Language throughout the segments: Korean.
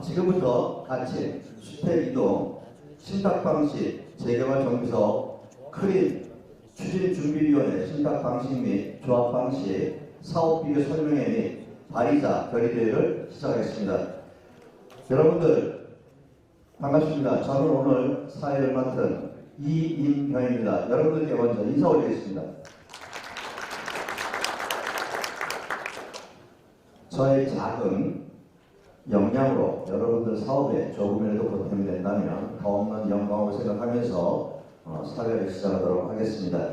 지금부터 같이 주택이동, 신탁방식, 재개발 정비사업, 크린, 추진준비위원회 신탁방식 및 조합방식, 사업비교 설명회 및 발의자 결의대회를 시작하겠습니다. 여러분들 반갑습니다. 저는 오늘 사회를 맡은 이인경입니다. 여러분들께 먼저 인사 올리겠습니다. 저의 작은 역량으로 여러분들 사업에 조금이라도 보탬이 된다면 더 없는 영광으로 생각하면서 사회를 시작하도록 하겠습니다.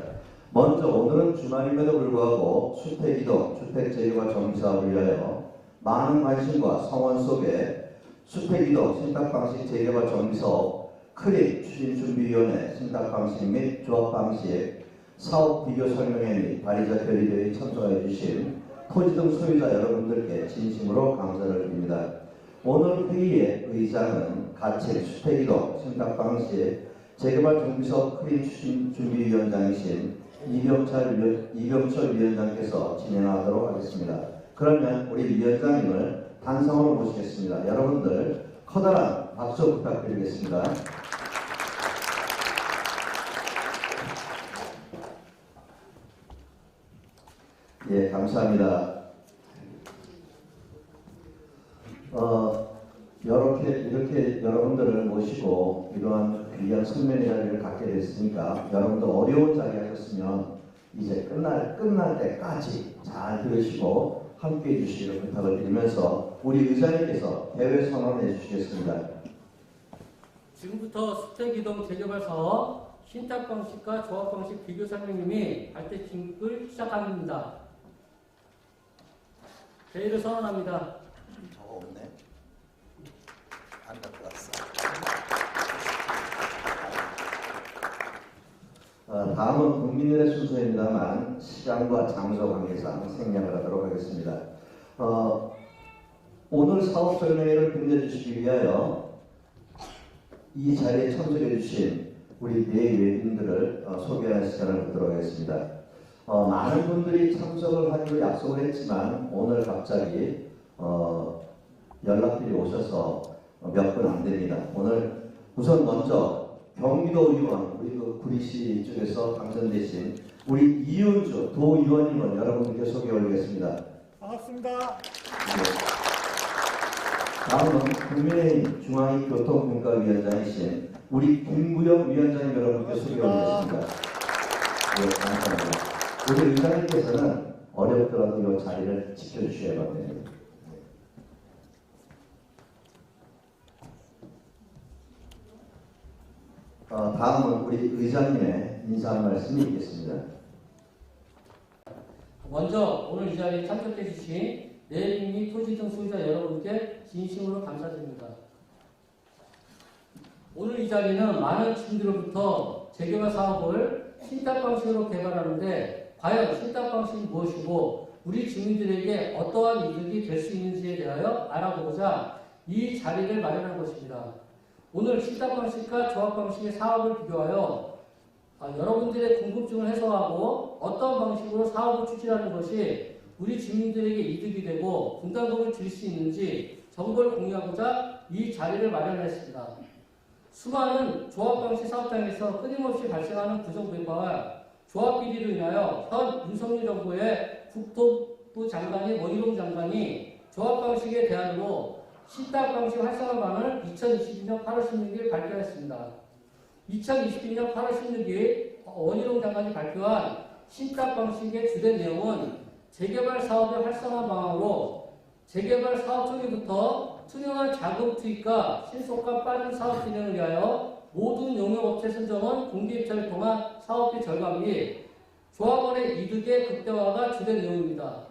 먼저 오늘은 주말임에도 불구하고 주택이동, 주택재개발 정비사업을 위하여 많은 관심과 성원 속에 주택이동, 신탁방식 재개발 정비사업, 크린, 추진준비위원회 신탁방식 및 조합방식, 사업비교 설명회 및 발의자 결의대회에 참석해 주신 토지 등 소유자 여러분들께 진심으로 감사를 드립니다. 오늘 회의의 의장은 가칭 주택이동, 신탁방식, 재개발 정비사업 크린 추진준비위원장이신 이병철 위원장께서 진행하도록 하겠습니다. 그러면 우리 위원장님을 단상으로 모시겠습니다. 여러분들 커다란 박수 부탁드리겠습니다. 예, 감사합니다. 이렇게 여러분들을 모시고 이러한 귀한 선면의 자리를 갖게 됐으니까 여러분들 어려운 자리 하셨으면 이제 끝날 때까지 잘 들으시고 함께 해주시기를 부탁을 드리면서 우리 의장님께서 대회 선언해 주시겠습니다. 지금부터 주택이동 재개발 사업 신탁방식과 조합방식 비교 설명님이 발대 진급을 시작합니다. 대회를 선언합니다. 저거 없네. 안 갖고 왔어. 다음은 국민들의 순서입니다만 시간과 장소 관계상 생략을 하도록 하겠습니다. 오늘 사업 설명회를 끝내주시기 위하여 이 자리에 참석해 주신 우리 네 외빈들을 소개하는 시간을 갖도록 하겠습니다. 많은 분들이 참석을 하기로 약속을 했지만 오늘 갑자기 연락들이 오셔서 몇 분 안 됩니다. 오늘 우선 먼저 경기도 의원, 우리 구리시 쪽에서 당선되신 우리 이윤주 도의원님을 여러분들께 소개해 올리겠습니다. 반갑습니다. 네. 다음은 국민의힘 중앙교통분과위원장이신 우리 김구영 위원장님 여러분께 소개해 올리겠습니다. 네, 감사합니다. 우리 의장님께서는 어렵더라도 이 자리를 지켜주셔야 됩니다. 다음은 우리 의장님의 인사 한 말씀이 있겠습니다. 먼저 오늘 이 자리에 참석해 주신 내림 및 토지 등 소유자 여러분께 진심으로 감사드립니다. 오늘 이 자리는 많은 주민들로부터 재개발 사업을 신탁방식으로 개발하는데 과연 신탁방식이 무엇이고 우리 주민들에게 어떠한 이득이 될 수 있는지에 대하여 알아보고자 이 자리를 마련한 것입니다. 오늘 신탁방식과 조합방식의 사업을 비교하여 여러분들의 궁금증을 해소하고 어떤 방식으로 사업을 추진하는 것이 우리 주민들에게 이득이 되고 분담금을 줄 수 있는지 정보를 공유하고자 이 자리를 마련했습니다. 수많은 조합방식 사업장에서 끊임없이 발생하는 부정배과와 조합 비리로 인하여 현 윤석열 정부의 국토부 장관인 원희룡 장관이 조합방식에 대안으로 신탁방식 활성화방을 2022년 8월 16일 발표했습니다. 2022년 8월 16일 원희룡 장관이 발표한 신탁방식의 주된 내용은 재개발 사업의 활성화 방향으로 재개발 사업 초기부터 투명한 자금 투입과 신속한 빠른 사업 진행을 위하여 모든 용역업체 선정은 공개입찰을 통한 사업비 절감 및 조합원의 이득의 극대화가 주된 내용입니다.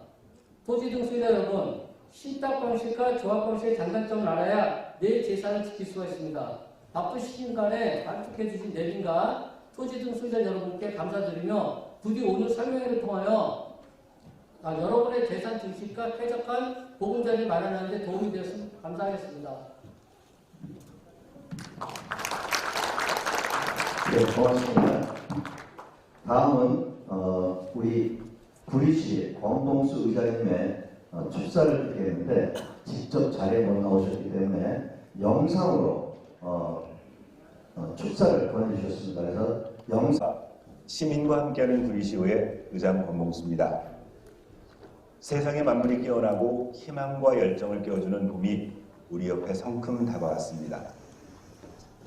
토지 등 소유자 여러분, 신탁 방식과 조합 방식의 장단점을 알아야 내 재산을 지킬 수가 있습니다. 바쁘신 간에 발족해 주신 내빈과 토지 등 소유자 여러분께 감사드리며 부디 오늘 설명회를 통하여 여러분의 재산 증식과 쾌적한 보금자리 마련하는 데 도움이 되었으면 감사하겠습니다. 네, 고맙습니다. 다음은 우리 구리시 권봉수 의장님의 축사를 듣겠는데 직접 자리에 못 나오셨기 때문에 영상으로 축사를 보내주셨습니다. 그래서 영상 시민과 함께하는 구리시의회 의장 권봉수입니다. 세상의 만물이 깨어나고 희망과 열정을 깨워주는 봄이 우리 옆에 성큼 다가왔습니다.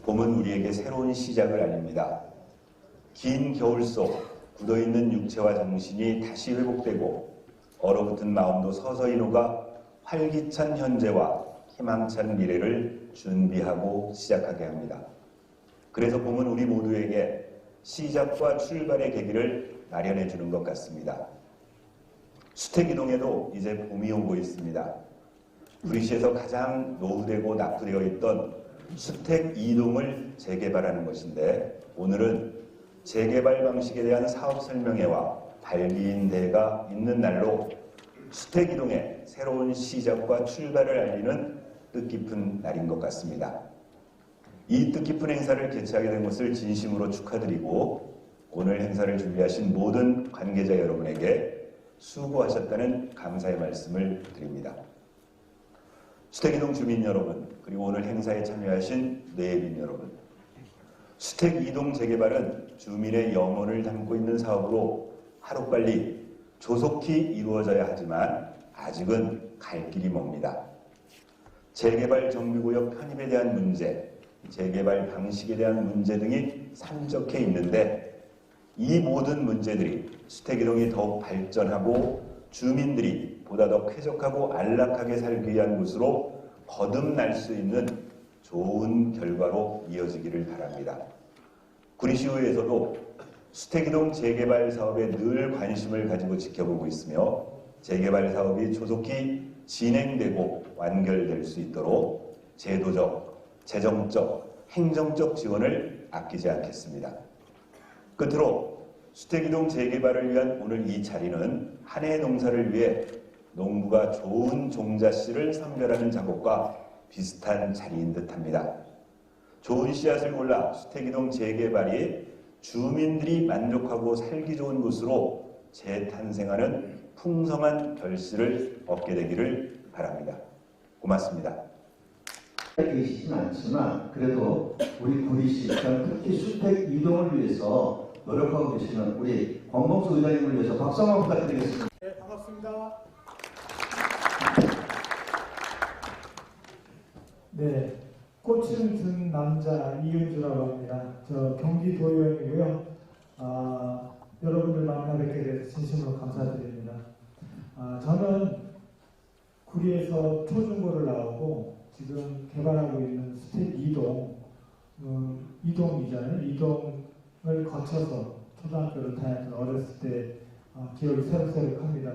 봄은 우리에게 새로운 시작을 알립니다. 긴 겨울 속 굳어있는 육체와 정신이 다시 회복되고 얼어붙은 마음도 서서히 녹아 활기찬 현재와 희망찬 미래를 준비하고 시작하게 합니다. 그래서 봄은 우리 모두에게 시작과 출발의 계기를 마련해 주는 것 같습니다. 수택이동에도 이제 봄이 오고 있습니다. 구리시에서 가장 노후되고 낙후되어 있던 수택2동을 재개발하는 것인데 오늘은 재개발 방식에 대한 사업 설명회와 발기인대회가 있는 날로 수택2동의 새로운 시작과 출발을 알리는 뜻깊은 날인 것 같습니다. 이 뜻깊은 행사를 개최하게 된 것을 진심으로 축하드리고 오늘 행사를 준비하신 모든 관계자 여러분에게 수고하셨다는 감사의 말씀을 드립니다. 수택이동 주민 여러분, 그리고 오늘 행사에 참여하신 뇌빈 여러분, 수택이동 재개발은 주민의 영혼을 담고 있는 사업으로 하루빨리 조속히 이루어져야 하지만 아직은 갈 길이 멉니다. 재개발 정비구역 편입에 대한 문제, 재개발 방식에 대한 문제 등이 산적해 있는데 이 모든 문제들이 수택이동이 더욱 발전하고 주민들이 보다 더 쾌적하고 안락하게 살기 위한 곳으로 거듭날 수 있는 좋은 결과로 이어지기를 바랍니다. 구리시의회에서도 수택이동 재개발 사업에 늘 관심을 가지고 지켜보고 있으며 재개발 사업이 조속히 진행되고 완결될 수 있도록 제도적, 재정적, 행정적 지원을 아끼지 않겠습니다. 끝으로 수택이동 재개발을 위한 오늘 이 자리는 한 해의 농사를 위해 농부가 좋은 종자씨를 선별하는 작업과 비슷한 자리인 듯합니다. 좋은 씨앗을 골라 수택이동 재개발이 주민들이 만족하고 살기 좋은 곳으로 재탄생하는 풍성한 결실을 얻게 되기를 바랍니다. 고맙습니다. 계시진 않지만 그래도 우리 구리시, 특히 수택 이동을 위해서 노력하고 계시는 우리 권봉수 의장님을 위해서 박수 한번 부탁드리겠습니다. 네, 반갑습니다. 네, 꽃을 든 남자 이은주라고 합니다. 저 경기도의원이고요. 여러분들 만나 뵙게 돼서 진심으로 감사드립니다. 저는 구리에서 초중고를 나오고 지금 개발하고 있는 수택 2동, 이동이잖아요. 이동을 거쳐서 초등학교를 다녔던 어렸을 때 기억이 새록새록합니다.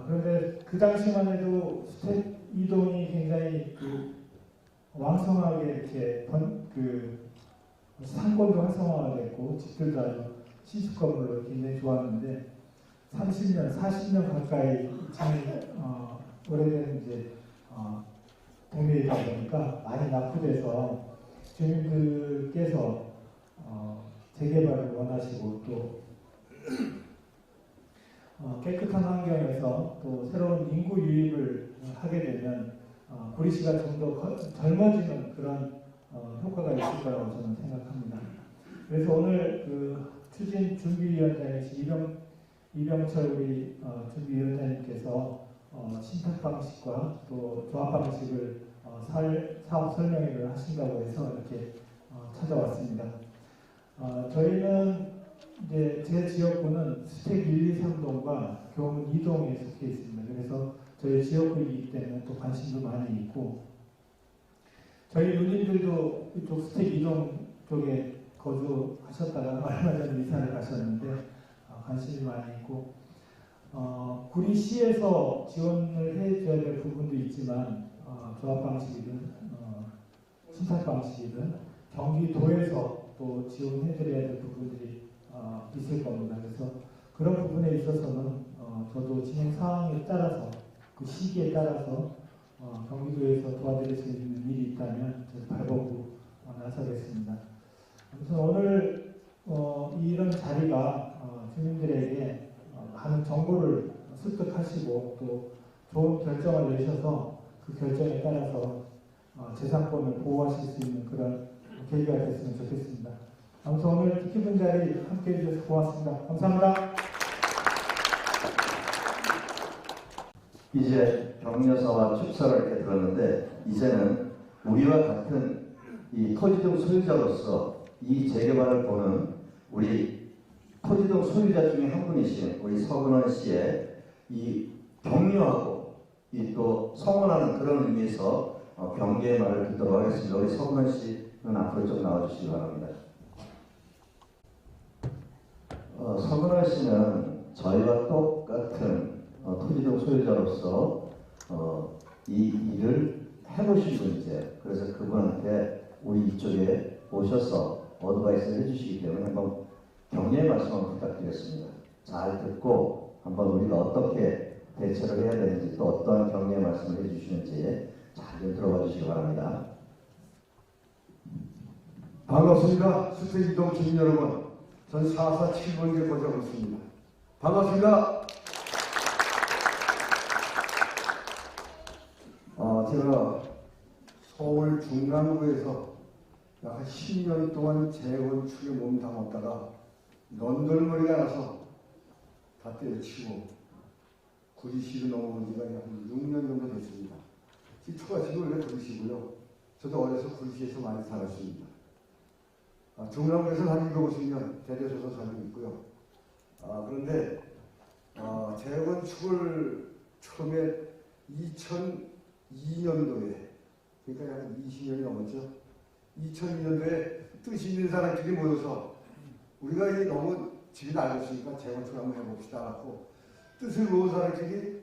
그런데 그 당시만 해도 수택 2동이 굉장히 왕성하게 이렇게 상권도 활성화됐고 집들도 아주 신축 건물로 굉장히 좋았는데 30년, 40년 가까이 오래된 이제 동네이다 보니까 많이 낙후돼서 주민들께서 재개발을 원하시고 또 깨끗한 환경에서 또 새로운 인구 유입을 하게 되면 구리시가 좀 더 젊어지는 그런 효과가 있을 거라고 저는 생각합니다. 그래서 오늘 추진 준비위원장이신 이병철 우리 준비위원장님께서 신탁 방식과 또 조합 방식을 사업 설명회를 하신다고 해서 이렇게 찾아왔습니다. 저희는 이제 제 지역구는 수택 1, 2, 3동과 교문 2동에 속해 있습니다. 그래서 저희 지역구이기 때문에 또 관심도 많이 있고 저희 누님들도 이쪽 수택 2동 쪽에 거주하셨다가 얼마 전에 이사를 가셨는데 관심이 많이 있고 구리시에서 지원을 해줘야 될 부분도 있지만 조합 방식이든 신탁 방식이든 경기도에서 또 지원해드려야 될 부분들이 있을 겁니다. 그래서 그런 부분에 있어서는 저도 진행 상황에 따라서 그 시기에 따라서 경기도에서 도와드릴 수 있는 일이 있다면 발버둥 나서겠습니다. 아무튼 오늘 이런 자리가 주민들에게 많은 정보를 습득하시고 또 좋은 결정을 내셔서 그 결정에 따라서 재산권을 보호하실 수 있는 그런 계기가 됐으면 좋겠습니다. 아무튼 오늘 뜻깊은 자리 함께해 주셔서 고맙습니다. 감사합니다. 이제 격려사와 축사를 이렇게 들었는데 이제는 우리와 같은 이 토지등 소유자로서 이 재개발을 보는 우리 토지등 소유자 중에 한 분이신 우리 서근원 씨의 이 격려하고 이 또 성원하는 그런 의미에서 경계의 말을 듣도록 하겠습니다. 우리 서근원 씨는 앞으로 좀 나와주시기 바랍니다. 서근원 씨는 저희와 똑같은 토지등 소유자로서 이 일을 해보신 분이세요. 그래서 그분한테 우리 이쪽에 오셔서 어드바이스를 해주시기 때문에 한번 격려의 말씀을 부탁드리겠습니다. 잘 듣고 한번 우리가 어떻게 대처를 해야 되는지 또 어떠한 격려의 말씀을 해주시는지 잘 좀 들어봐 주시기 바랍니다. 반갑습니다. 수태이동 주민 여러분. 전 447번째 거주하고 있습니다. 반갑습니다. 제가 서울 중랑구에서 약 한 10년 동안 재건축에 몸담았다가 런던머리가 나서 다 때려치고 구리시로 넘어온 지가 약 6년 정도 됐습니다. 초가시도 원래 구리시고요. 저도 어려서 구리시에서 많이 살았습니다. 중랑구에서는 한 250년 대대소서 살고 있고요. 그런데 재건축을 처음에 2002년도에 그러니까 약 20년이 넘었죠. 2002년도에 뜻이 있는 사람끼리 모여서 우리가 이제 너무 집이 낡았으니까 재건축을 한번 해봅시다 하고 뜻을 모은 사람끼리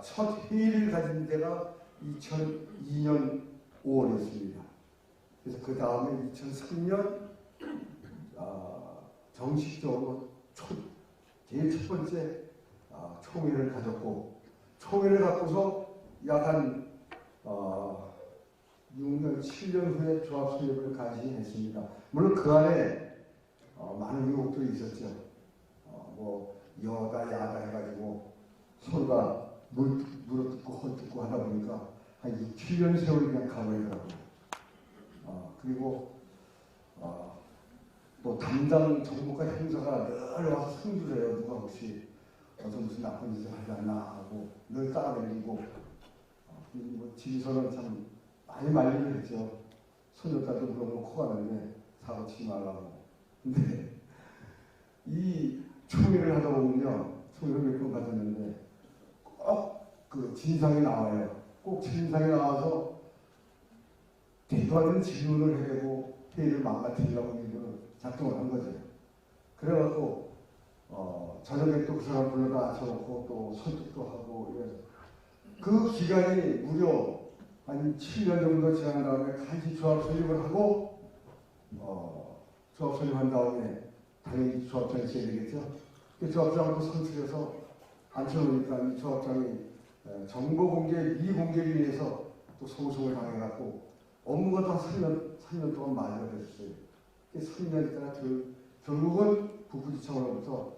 첫 회의를 가진 데가 2002년 5월이었습니다. 그래서 그 다음에 2003년 정식적으로 제일 첫 번째 총회를 가졌고 총회를 갖고서 약 한 6년, 7년 후에 조합 설립을 가시했습니다. 물론 그 안에 많은 의혹들이 있었죠. 뭐 여다 야다 해가지고 서로가 물어뜯고 헛뜯고 하다 보니까 한 6, 7년 세월이 그냥 가버리더라고요. 그리고 또 담당 정보과 형사가 늘 와서 승부를 해요. 누가 혹시 무슨 나쁜 짓을 하지 않나 하고 늘 따라다니고 뭐 집에서는 참 많이 말리를 했죠. 소녀딸도 물어보면 코가 나는데 사고 치지 말라고. 근데 이 총회를 하다 보면요. 총회를 몇 번 가졌는데 꼭 그 진상이 나와요. 꼭 진상이 나와서 대도 않는 질문을 해대고 회의를 망가뜨리려고 작정을 한 거죠. 그래갖고 저녁에 또 그 사람 불러다 앉혀놓고 또 설득도 하고 이래서 그 기간이 무려 한 7년 정도 지난 다음에 간시 조합 설립을 하고 조합 설립한 다음에 당연히 조합장이 있어야 되겠죠. 그 조합장을 또 선출해서 앉혀놓으니까 이 조합장이 정보 공개, 미공개를 위해서 또 소송을 당해갖고 업무가 또 한 3년 동안 만료가 됐어요. 3년 있다가 결국은 북부지청으로부터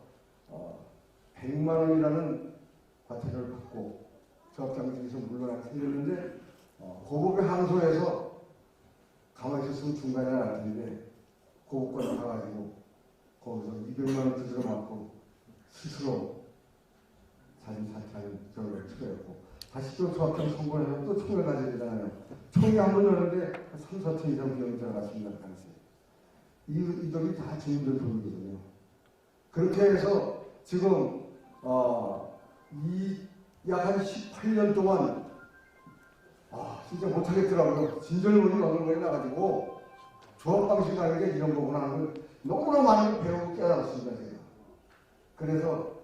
100만 원이라는 과태료를 받고 조합장에서 물러나게 생겼는데 고법에 항소해서 가만히 있었으면 중간에 날 텐데 고법까지 가가지고 거기서 200만 원 두드려 맞고 스스로 자진 사퇴하는 결과를 처했고 다시 또 조합장 선고해서 또 총회 가져야 되잖아요. 총회 한 번 열는데 3, 4천 이상 비용이 들어갔습니다. 그 당시에. 이 돈이 다 주민들 돈이거든요. 그렇게 해서 지금 약 한 18년 동안 진짜 못하겠더라고요. 진절문이 어느 거에 나가지고 조합 방식 하는 게 이런 거구나 하는 걸 너무나 많이 배우고 깨달았습니다. 제가. 그래서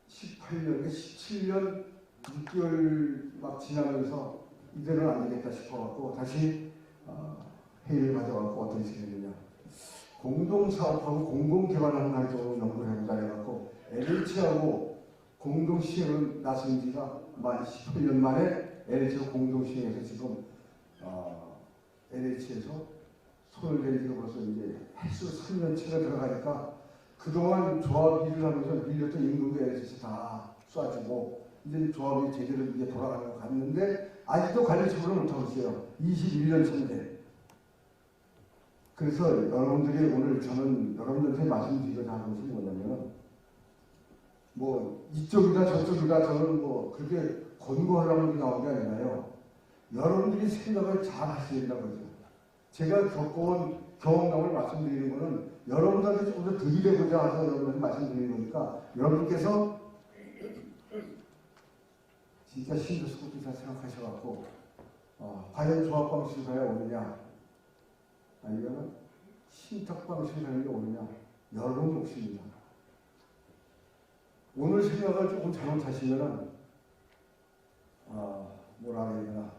18년, 17년 6개월 막 지나면서 이대로는 안 되겠다 싶어갖고 다시 회의를 가져갖고 어떤 식으로 했느냐. 공동사업하고 공공개발하는 방식으로 연구를 해보자 해갖고 LH하고 공동시행을 나선 지가 만 18년 만에 LH하고 공동시행해서 지금 LH에서 손을 댄 지가 벌써 이제 횟수 3년치가 들어가니까 그동안 조합 일을 하면서 밀렸던 임금도 LH에서 다 쏴주고 이제 조합이 제대로 이제 돌아가는 것 같는데 아직도 관리처분을 못하고 있어요. 21년 차인데. 그래서 여러분들이 오늘 저는 여러분들한테 말씀드리고자 하는 것이 뭐냐면 뭐 이쪽이다 저쪽이다 저는 뭐 그렇게 권고하려고 나온 게 아니라요. 여러분들이 생각을 잘 하셔야 된다고 그러죠. 제가 겪어온 경험담을 말씀드리는 거는 여러분들한테 조금 더 들이대고자 해서 여러분한테 말씀드리는 거니까 여러분께서 진짜 심도스럽게 잘 생각하셔갖고 과연 조합 방식을 가야 오느냐 아니면 신탁 방식을 하는 게 오느냐 여러분 몫입니다. 오늘 생각을 조금 잘못하시면은 뭐라 해야 되나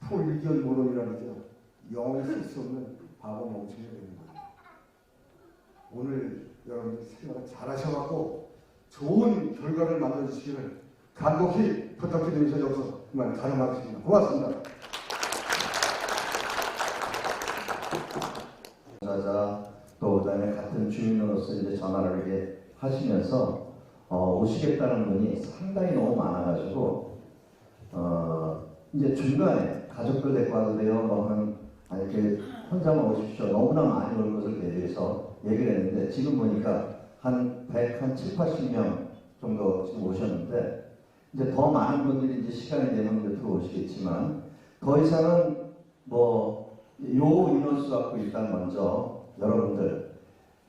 폴리견 모론이라 그러죠. 영원히 쓸 수 없는 바보 멍청이 됩니다. 오늘 여러분들 생각을 잘 하셔갖고 좋은 결과를 만들어주시기를 간곡히 부탁드리면서 여기서 그만 가능하겠습니다. 고맙습니다. 또 그다음에 같은 주민으로서 이제 전화를 이렇게 하시면서 오시겠다는 분이 상당히 너무 많아가지고 이제 중간에 가족들 데리고 와도 돼요. 뭐 아니 이렇게 혼자만 오십시오. 너무나 많이 올 것을 대비해서 얘기를 했는데 지금 보니까 한 7, 80명 정도 지금 오셨는데 이제 더 많은 분들이 이제 시간이 되면 이제 들어오시겠지만 더 이상은 요 인원수 갖고 일단 먼저 여러분들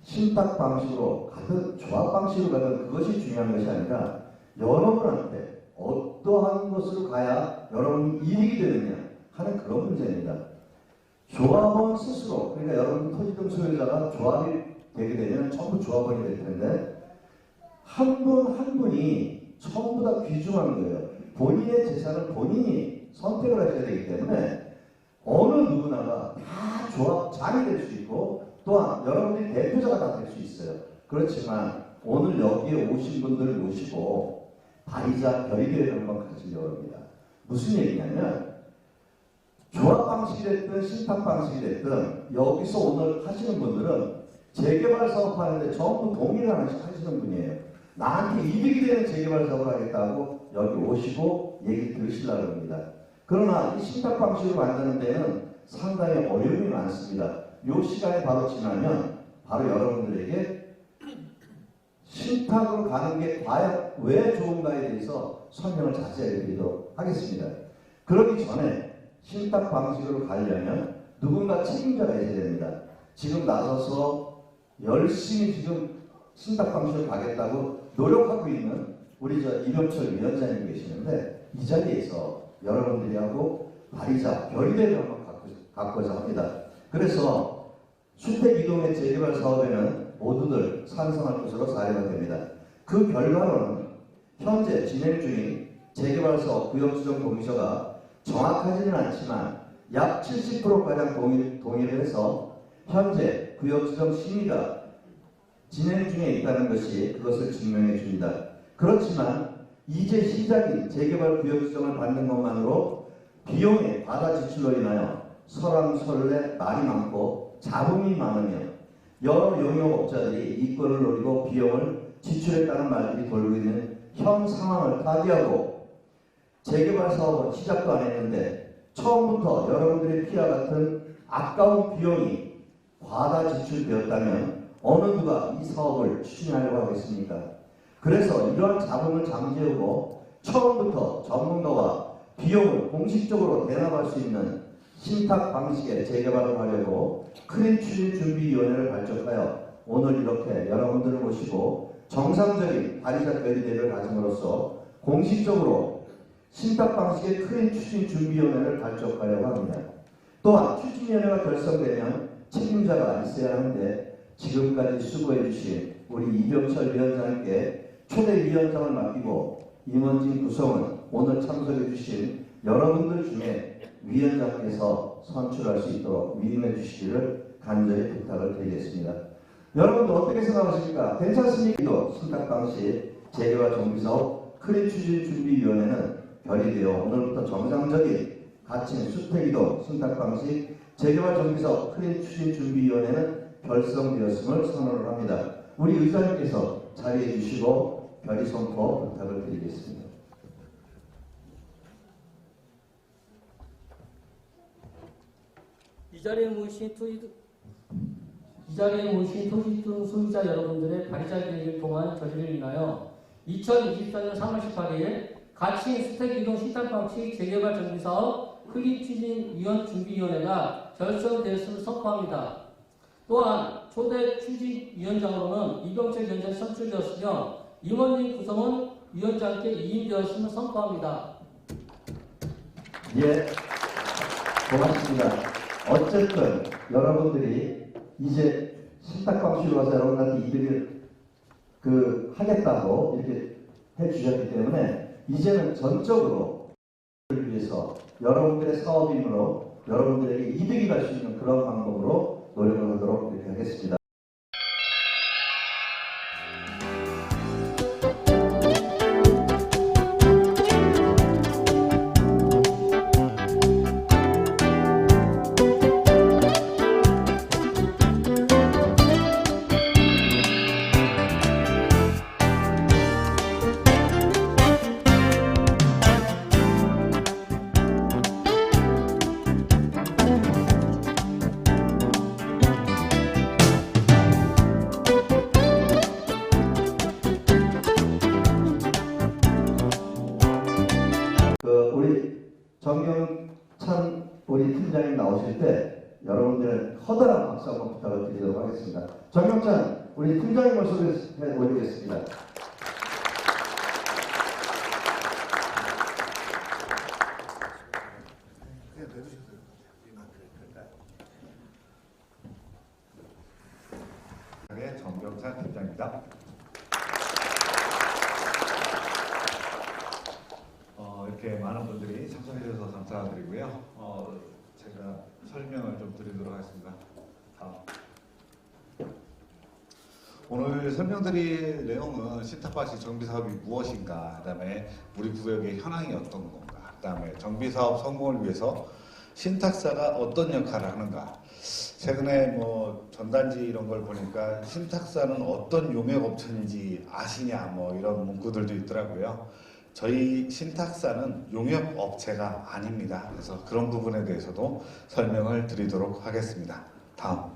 신탁 방식으로 가든 조합 방식으로 가든 그것이 중요한 것이 아니라 여러분한테 어떠한 것으로 가야 여러분 이익이 되느냐 하는 그런 문제입니다. 조합원 스스로 그러니까 여러분 토지등 소유자가 조합이 되게 되면 전부 조합원이 될 텐데 한 분 한 분이 전부 다 귀중한 거예요. 본인의 재산을 본인이 선택을 하셔야 되기 때문에 어느 누구나가 다 조합장이 될 수 있고 또한 여러분들이 대표자가 다 될 수 있어요. 그렇지만 오늘 여기에 오신 분들 모시고 발의자 결의계획을 한번 가지려고 합니다. 무슨 얘기냐면 조합 방식이 됐든 신탁 방식이 됐든 여기서 오늘 하시는 분들은 재개발 사업 하는데 전부 동의를 하시는 분이에요. 나한테 이득이 되는 재개발 사업을 하겠다고 여기 오시고 얘기 들으시려고 합니다. 그러나 이 신탁 방식으로 만드는 데는 상당히 어려움이 많습니다. 이 시간이 바로 지나면 바로 여러분들에게 신탁으로 가는 게 과연 왜 좋은가에 대해서 설명을 자세히 드리도록 하겠습니다. 그러기 전에 신탁 방식으로 가려면 누군가 책임자가 있어야 됩니다. 지금 나서서 열심히 지금 신탁 방식으로 가겠다고 노력하고 있는 우리 이병철 위원장님 계시는데 이 자리에서 여러분들이 하고 발의자 결의대를 한번 갖고자 합니다. 그래서 주택 이동의 재개발 사업에는 모두들 찬성할 것으로 사례가 됩니다. 그 결과로는 현재 진행 중인 재개발 사업 구역수정 동의서가 정확하지는 않지만 약 70%가량 동의를 해서 현재 구역수정 심의가 진행 중에 있다는 것이 그것을 증명해 줍니다. 그렇지만 이제 시작인 재개발 구역수정을 받는 것만으로 비용의 과다 지출로 인하여 설왕설래 말이 많고 잡음이 많으며 여러 용역업자들이 이권을 노리고 비용을 지출했다는 말들이 돌고 있는 현 상황을 타개하고 재개발 사업은 시작도 안 했는데 처음부터 여러분들의 피와 같은 아까운 비용이 과다 지출되었다면 어느 누가 이 사업을 추진하려고 하겠습니까? 그래서 이러한 잡음을 잠재우고 처음부터 전문가와 비용을 공식적으로 대납할 수 있는 신탁 방식의 재개발을 하려고 크린추진준비위원회를 발족하여 오늘 이렇게 여러분들을 모시고 정상적인 발의자 결의대회를 가짐으로써 공식적으로 신탁 방식의 크린추진준비위원회를 발족하려고 합니다. 또한 추진위원회가 결성되면 책임자가 있어야 하는데 지금까지 수고해 주신 우리 이병철 위원장께 초대 위원장을 맡기고 임원진 구성은 오늘 참석해 주신 여러분들 중에 위원장께서 선출할 수 있도록 위임해 주시기를 간절히 부탁을 드리겠습니다. 여러분들 어떻게 생각하십니까? 괜찮습니까? 신탁방식 재개발 정비사업 크림추진준비위원회는 결의되어 오늘부터 정상적인 가칭 주택이동 신탁방식 재개발 정비사업 크림추진준비위원회는 결성되었음을 선언을 합니다. 우리 의장님께서 자리해 주시고 결의 선포 부탁을 드리겠습니다. 이 자리에 모이신 토지등 소유자 여러분들의 발의자 계획을 통한 결의를 인하여 2024년 3월 18일 가칭 주택이동 신탁방식 재개발 정비사업 흑입추진위원준비위원회가 결성되었음을 선포합니다. 또한 초대 추진위원장으로는 이병철 위원장이 선출되었으며 임원진 구성은 위원장께 이임되었음을 선포합니다. 예, 고맙습니다. 어쨌든 여러분들이 이제 신탁방식으로 와서 여러분한테 이들을 하겠다고 이렇게 해주셨기 때문에 이제는 전적으로 위해서 여러분들의 사업임으로 여러분들에게 이득이 갈 수 있는 그런 방법으로 노력을 하도록 이렇게 하겠습니다. 우리 정경찬 우리 팀장님 나오실 때 여러분들 커다란 박수 한번 부탁을 드리도록 하겠습니다. 정경찬 우리 팀장님을 소개해 드리겠습니다. 네, 정경찬 팀장입니다. 이렇게 많은 분들이 참석해 주셔서 감사드리고요. 제가 설명을 좀 드리도록 하겠습니다. 오늘 설명드릴 내용은 신탁방식 정비사업이 무엇인가, 그 다음에 우리 구역의 현황이 어떤 건가, 그 다음에 정비사업 성공을 위해서 신탁사가 어떤 역할을 하는가. 최근에 전단지 이런 걸 보니까 신탁사는 어떤 용역업체인지 아시냐 이런 문구들도 있더라고요. 저희 신탁사는 용역업체가 아닙니다. 그래서 그런 부분에 대해서도 설명을 드리도록 하겠습니다. 다음.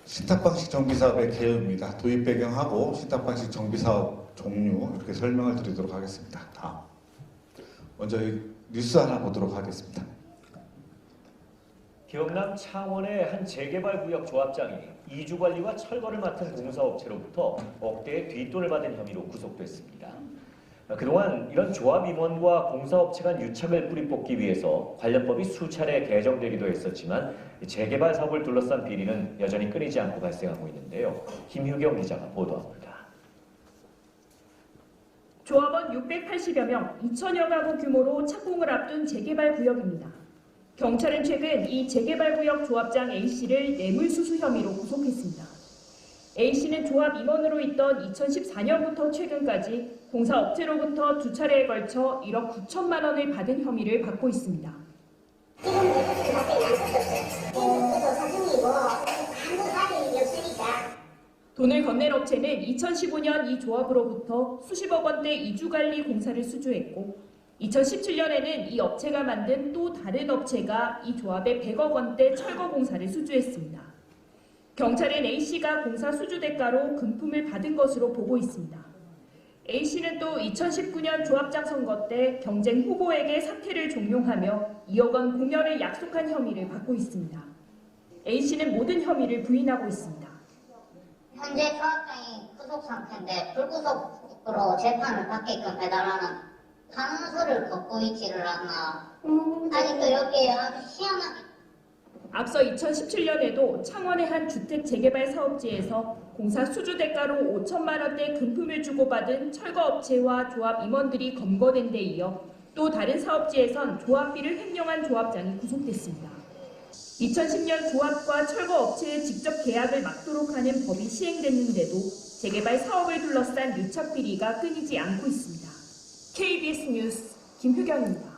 신탁방식 정비사업의 개요입니다. 도입 배경하고 신탁방식 정비사업 종류 이렇게 설명을 드리도록 하겠습니다. 다음. 먼저 뉴스 하나 보도록 하겠습니다. 경남 창원의 한 재개발 구역 조합장이 이주 관리와 철거를 맡은 공사업체로부터 억대의 뒷돈을 받은 혐의로 구속됐습니다. 그동안 이런 조합 임원과 공사업체 간 유착을 뿌리 뽑기 위해서 관련법이 수차례 개정되기도 했었지만 재개발 사업을 둘러싼 비리는 여전히 끊이지 않고 발생하고 있는데요. 김효경 기자가 보도합니다. 조합원 680여 명, 2천여 가구 규모로 착공을 앞둔 재개발 구역입니다. 경찰은 최근 이 재개발 구역 조합장 A씨를 뇌물수수 혐의로 구속했습니다. A씨는 조합 임원으로 있던 2014년부터 최근까지 공사업체로부터 두 차례에 걸쳐 1억 9천만 원을 받은 혐의를 받고 있습니다. 지금 뇌물수수 발생이 안 썼었어요. 사중이고 아무 사실이 없으니까. 돈을 건넨 업체는 2015년 이 조합으로부터 수십억 원대 이주관리 공사를 수주했고 2017년에는 이 업체가 만든 또 다른 업체가 이 조합에 100억 원대 철거 공사를 수주했습니다. 경찰은 A씨가 공사 수주 대가로 금품을 받은 것으로 보고 있습니다. A씨는 또 2019년 조합장 선거 때 경쟁 후보에게 사퇴를 종용하며 2억 원 공여를 약속한 혐의를 받고 있습니다. A씨는 모든 혐의를 부인하고 있습니다. 현재 조합장이 구속 상태인데 불구속으로 재판을 받게끔 해달라는 단서를 걷고 있지를 않나. 아직도 여기에 아주 희한하게. 앞서 2017년에도 창원의 한 주택 재개발 사업지에서 공사 수주 대가로 5천만 원대 금품을 주고받은 철거업체와 조합 임원들이 검거된 데 이어 또 다른 사업지에선 조합비를 횡령한 조합장이 구속됐습니다. 2010년 조합과 철거업체의 직접 계약을 막도록 하는 법이 시행됐는데도 재개발 사업을 둘러싼 유착 비리가 끊이지 않고 있습니다. KBS 뉴스 김효경입니다.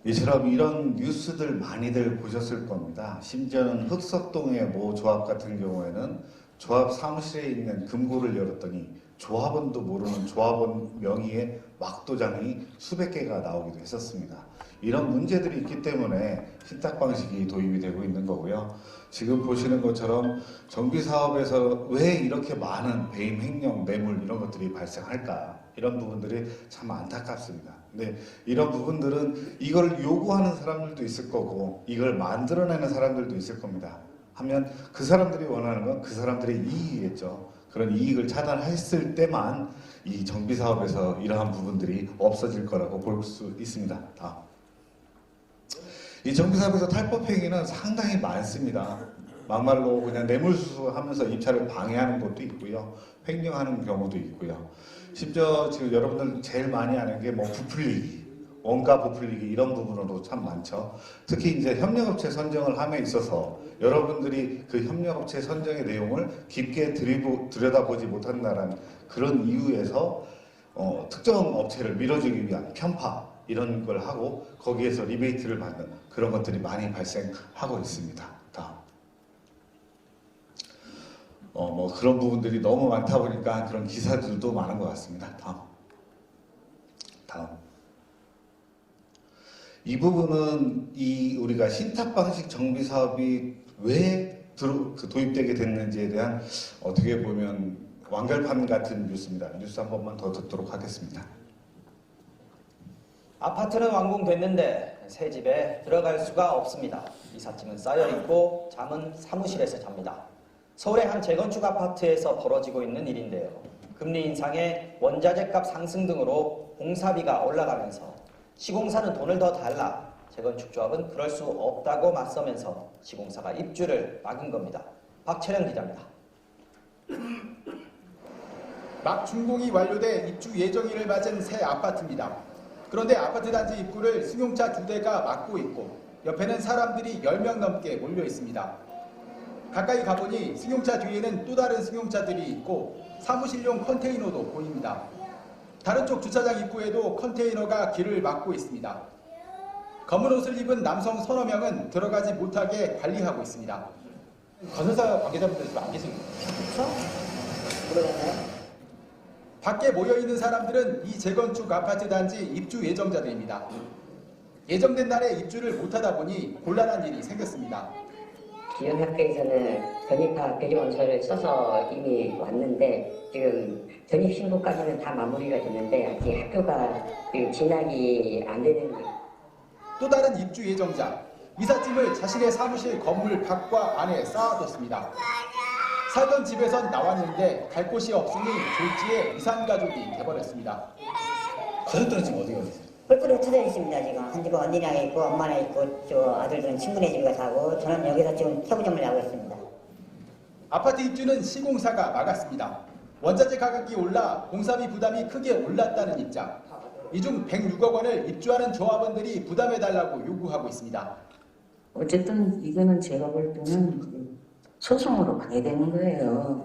이처럼 이런 뉴스들 많이들 보셨을 겁니다. 심지어는 흑석동의 모 조합 같은 경우에는 조합 사무실에 있는 금고를 열었더니 조합원도 모르는 조합원 명의의 막도장이 수백 개가 나오기도 했었습니다. 이런 문제들이 있기 때문에 신탁 방식이 도입이 되고 있는 거고요. 지금 보시는 것처럼 정비사업에서 왜 이렇게 많은 배임, 횡령, 뇌물 이런 것들이 발생할까? 이런 부분들이 참 안타깝습니다. 근데 이런 부분들은 이걸 요구하는 사람들도 있을 거고 이걸 만들어내는 사람들도 있을 겁니다. 하면 그 사람들이 원하는 건 그 사람들의 이익이겠죠. 그런 이익을 차단했을 때만 이 정비사업에서 이러한 부분들이 없어질 거라고 볼 수 있습니다. 다음. 이 정비사업에서 탈법행위는 상당히 많습니다. 막말로 그냥 뇌물수수하면서 입찰을 방해하는 것도 있고요. 횡령하는 경우도 있고요. 심지어 지금 여러분들 제일 많이 아는 게 뭐 부풀리기, 원가 부풀리기 이런 부분으로 참 많죠. 특히 이제 협력업체 선정을 함에 있어서 여러분들이 그 협력업체 선정의 내용을 깊게 들여다보지 못한다는 그런 이유에서 특정 업체를 밀어주기 위한 편파 이런 걸 하고 거기에서 리베이트를 받는 그런 것들이 많이 발생하고 있습니다. 다음. 뭐 그런 부분들이 너무 많다 보니까 그런 기사들도 많은 것 같습니다. 다음. 이 부분은 우리가 신탁 방식 정비 사업이 왜 도입되게 됐는지에 대한 어떻게 보면 완결판 같은 뉴스입니다. 뉴스 한 번만 더 듣도록 하겠습니다. 아파트는 완공됐는데 새 집에 들어갈 수가 없습니다. 이삿짐은 쌓여있고 잠은 사무실에서 잡니다. 서울의 한 재건축 아파트에서 벌어지고 있는 일인데요. 금리 인상에 원자재값 상승 등으로 공사비가 올라가면서 시공사는 돈을 더 달라 재건축조합은 그럴 수 없다고 맞서면서 시공사가 입주를 막은 겁니다. 박철영 기자입니다. 막 준공이 완료돼 입주 예정일을 맞은 새 아파트입니다. 그런데 아파트 단지 입구를 승용차 2대가 막고 있고 옆에는 사람들이 10명 넘게 몰려 있습니다. 가까이 가보니 승용차 뒤에는 또 다른 승용차들이 있고 사무실용 컨테이너도 보입니다. 다른 쪽 주차장 입구에도 컨테이너가 길을 막고 있습니다. 검은 옷을 입은 남성 서너 명은 들어가지 못하게 관리하고 있습니다. 건설사 관계자분들 좀 안 계십니까? 그렇죠? 모르겠네요. 밖에 모여있는 사람들은 이 재건축 아파트 단지 입주 예정자들입니다. 예정된 날에 입주를 못하다 보니 곤란한 일이 생겼습니다. 기존 학교에서는 전입학 배정원서를 써서 이미 왔는데 지금 전입신고까지는 다 마무리가 됐는데 아직 학교가 진학이 안 되는. 또 다른 입주 예정자, 이삿짐을 자신의 사무실 건물 밖과 안에 쌓아뒀습니다. 살던 집에선 나왔는데 갈 곳이 없으니 졸지에 이산가족이 돼버렸습니다. 가족들은 지금 어디가 계세요? 뿔뿔이 흩어져 있습니다. 지금 한 집은 언니랑 있고 엄마랑 있고 저 아들들은 친구네 집에 가고 저는 여기서 지금 태구점을 하고 있습니다. 아파트 입주는 시공사가 막았습니다. 원자재 가격이 올라 공사비 부담이 크게 올랐다는 입장. 이 중 106억 원을 입주하는 조합원들이 부담해달라고 요구하고 있습니다. 어쨌든 이거는 제가 볼 때는 소송으로 가야 되는 거예요.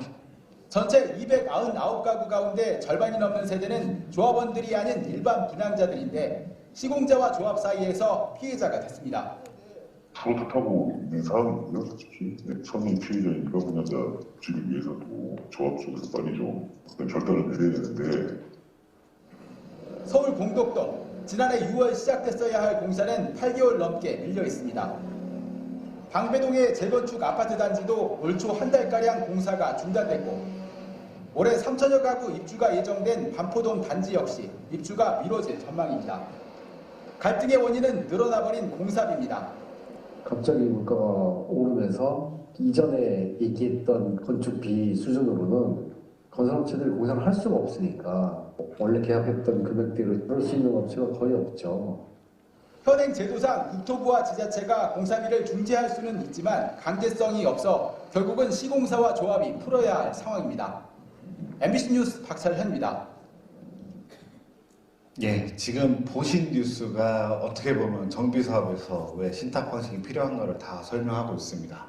전체 299가구 가운데 절반이 넘는 세대는 조합원들이 아닌 일반 분양자들인데 시공자와 조합 사이에서 피해자가 됐습니다. 프로젝트 타고 있는 사람이고요, 솔직히. 선의 피해자인 일반 분양자 주기 위해서도 조합 쪽에서 빨리 좀 결단을 내려야 되는데. 서울 공덕동, 지난해 6월 시작됐어야 할 공사는 8개월 넘게 밀려 있습니다. 방배동의 재건축 아파트 단지도 올 초 한 달가량 공사가 중단됐고 올해 3천여 가구 입주가 예정된 반포동 단지 역시 입주가 미뤄질 전망입니다. 갈등의 원인은 늘어나버린 공사비입니다. 갑자기 물가가 오르면서 이전에 얘기했던 건축비 수준으로는 건설업체들이 공사를 할 수가 없으니까 원래 계약했던 금액대로 그럴 수 있는 업체가 거의 없죠. 현행 제도상 국토부와 지자체가 공사비를 중재할 수는 있지만 강제성이 없어 결국은 시공사와 조합이 풀어야 할 상황입니다. MBC 뉴스 박찬현입니다. 예, 지금 보신 뉴스가 어떻게 보면 정비사업에서 왜 신탁 방식이 필요한가를 다 설명하고 있습니다.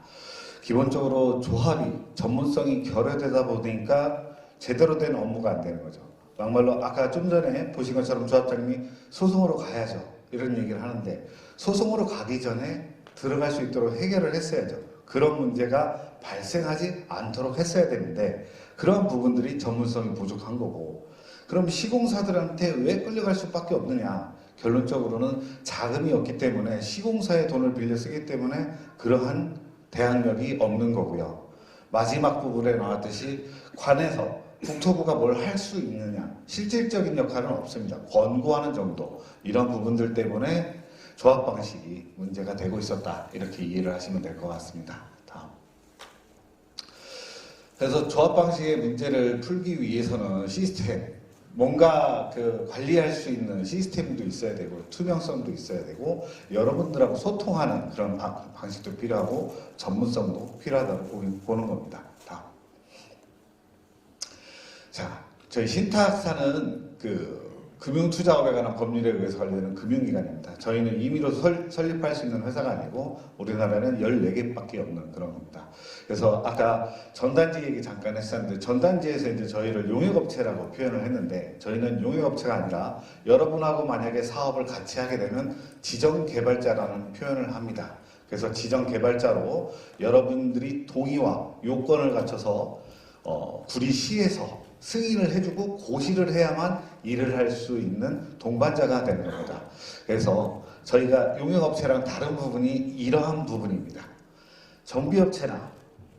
기본적으로 조합이 전문성이 결여되다 보니까 제대로 된 업무가 안 되는 거죠. 막말로 아까 좀 전에 보신 것처럼 조합장님이 소송으로 가야죠, 이런 얘기를 하는데, 소송으로 가기 전에 들어갈 수 있도록 해결을 했어야죠. 그런 문제가 발생하지 않도록 했어야 되는데 그런 부분들이 전문성이 부족한 거고, 그럼 시공사들한테 왜 끌려갈 수밖에 없느냐? 결론적으로는 자금이 없기 때문에 시공사의 돈을 빌려 쓰기 때문에 그러한 대항력이 없는 거고요. 마지막 부분에 나왔듯이 관에서 국토부가 뭘 할 수 있느냐, 실질적인 역할은 없습니다. 권고하는 정도, 이런 부분들 때문에 조합 방식이 문제가 되고 있었다, 이렇게 이해를 하시면 될 것 같습니다. 다음. 그래서 조합 방식의 문제를 풀기 위해서는 시스템, 뭔가 관리할 수 있는 시스템도 있어야 되고 투명성도 있어야 되고 여러분들하고 소통하는 그런 방식도 필요하고 전문성도 필요하다고 보는 겁니다. 다음. 자, 저희 신탁사는 금융투자업에 관한 법률에 의해서 관리되는 금융기관입니다. 저희는 임의로 설립할 수 있는 회사가 아니고 우리나라는 14개밖에 없는 그런 겁니다. 그래서 아까 전단지 얘기 잠깐 했었는데, 전단지에서 이제 저희를 용역업체라고 표현을 했는데, 저희는 용역업체가 아니라 여러분하고 만약에 사업을 같이 하게 되면 지정개발자라는 표현을 합니다. 그래서 지정개발자로 여러분들이 동의와 요건을 갖춰서 구리시에서 승인을 해주고 고시를 해야만 일을 할 수 있는 동반자가 되는 겁니다. 그래서 저희가 용역업체랑 다른 부분이 이러한 부분입니다. 정비업체나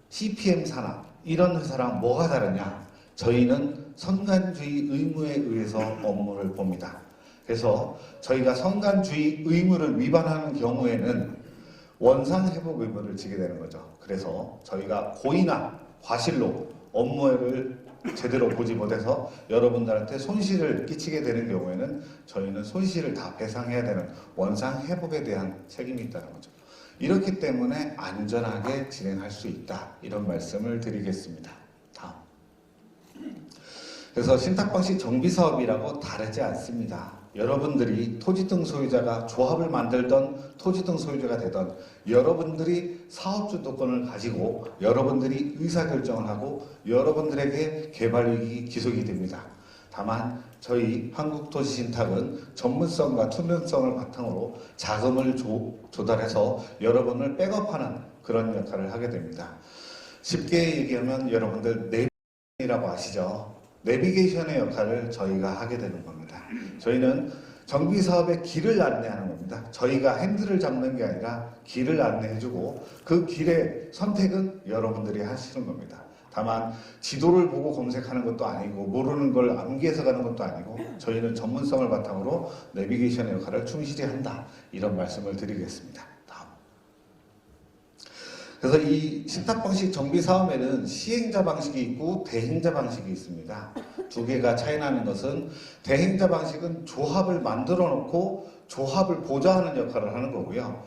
CPM사나 이런 회사랑 뭐가 다르냐? 저희는 선관주의 의무에 의해서 업무를 봅니다. 그래서 저희가 선관주의 의무를 위반하는 경우에는 원상회복 의무를 지게 되는 거죠. 그래서 저희가 고의나 과실로 업무를 제대로 보지 못해서 여러분들한테 손실을 끼치게 되는 경우에는 저희는 손실을 다 배상해야 되는 원상회복에 대한 책임이 있다는 거죠. 이렇기 때문에 안전하게 진행할 수 있다, 이런 말씀을 드리겠습니다. 다음. 그래서 신탁방식 정비사업이라고 다르지 않습니다. 여러분들이 토지등 소유자가 조합을 만들던 토지등 소유자가 되던 여러분들이 사업주도권을 가지고 여러분들이 의사결정을 하고 여러분들에게 개발이익이 기속이 됩니다. 다만 저희 한국토지신탁은 전문성과 투명성을 바탕으로 자금을 조달해서 여러분을 백업하는 그런 역할을 하게 됩니다. 쉽게 얘기하면 여러분들 내비게이션이라고 아시죠? 내비게이션의 역할을 저희가 하게 되는 겁니다. 저희는 정비사업의 길을 안내하는 겁니다. 저희가 핸들을 잡는 게 아니라 길을 안내해주고 그 길의 선택은 여러분들이 하시는 겁니다. 다만 지도를 보고 검색하는 것도 아니고 모르는 걸 암기해서 가는 것도 아니고 저희는 전문성을 바탕으로 내비게이션의 역할을 충실히 한다, 이런 말씀을 드리겠습니다. 다음. 그래서 이 신탁방식 정비사업에는 시행자 방식이 있고 대행자 방식이 있습니다. 두 개가 차이 나는 것은, 대행자 방식은 조합을 만들어 놓고 조합을 보좌하는 역할을 하는 거고요.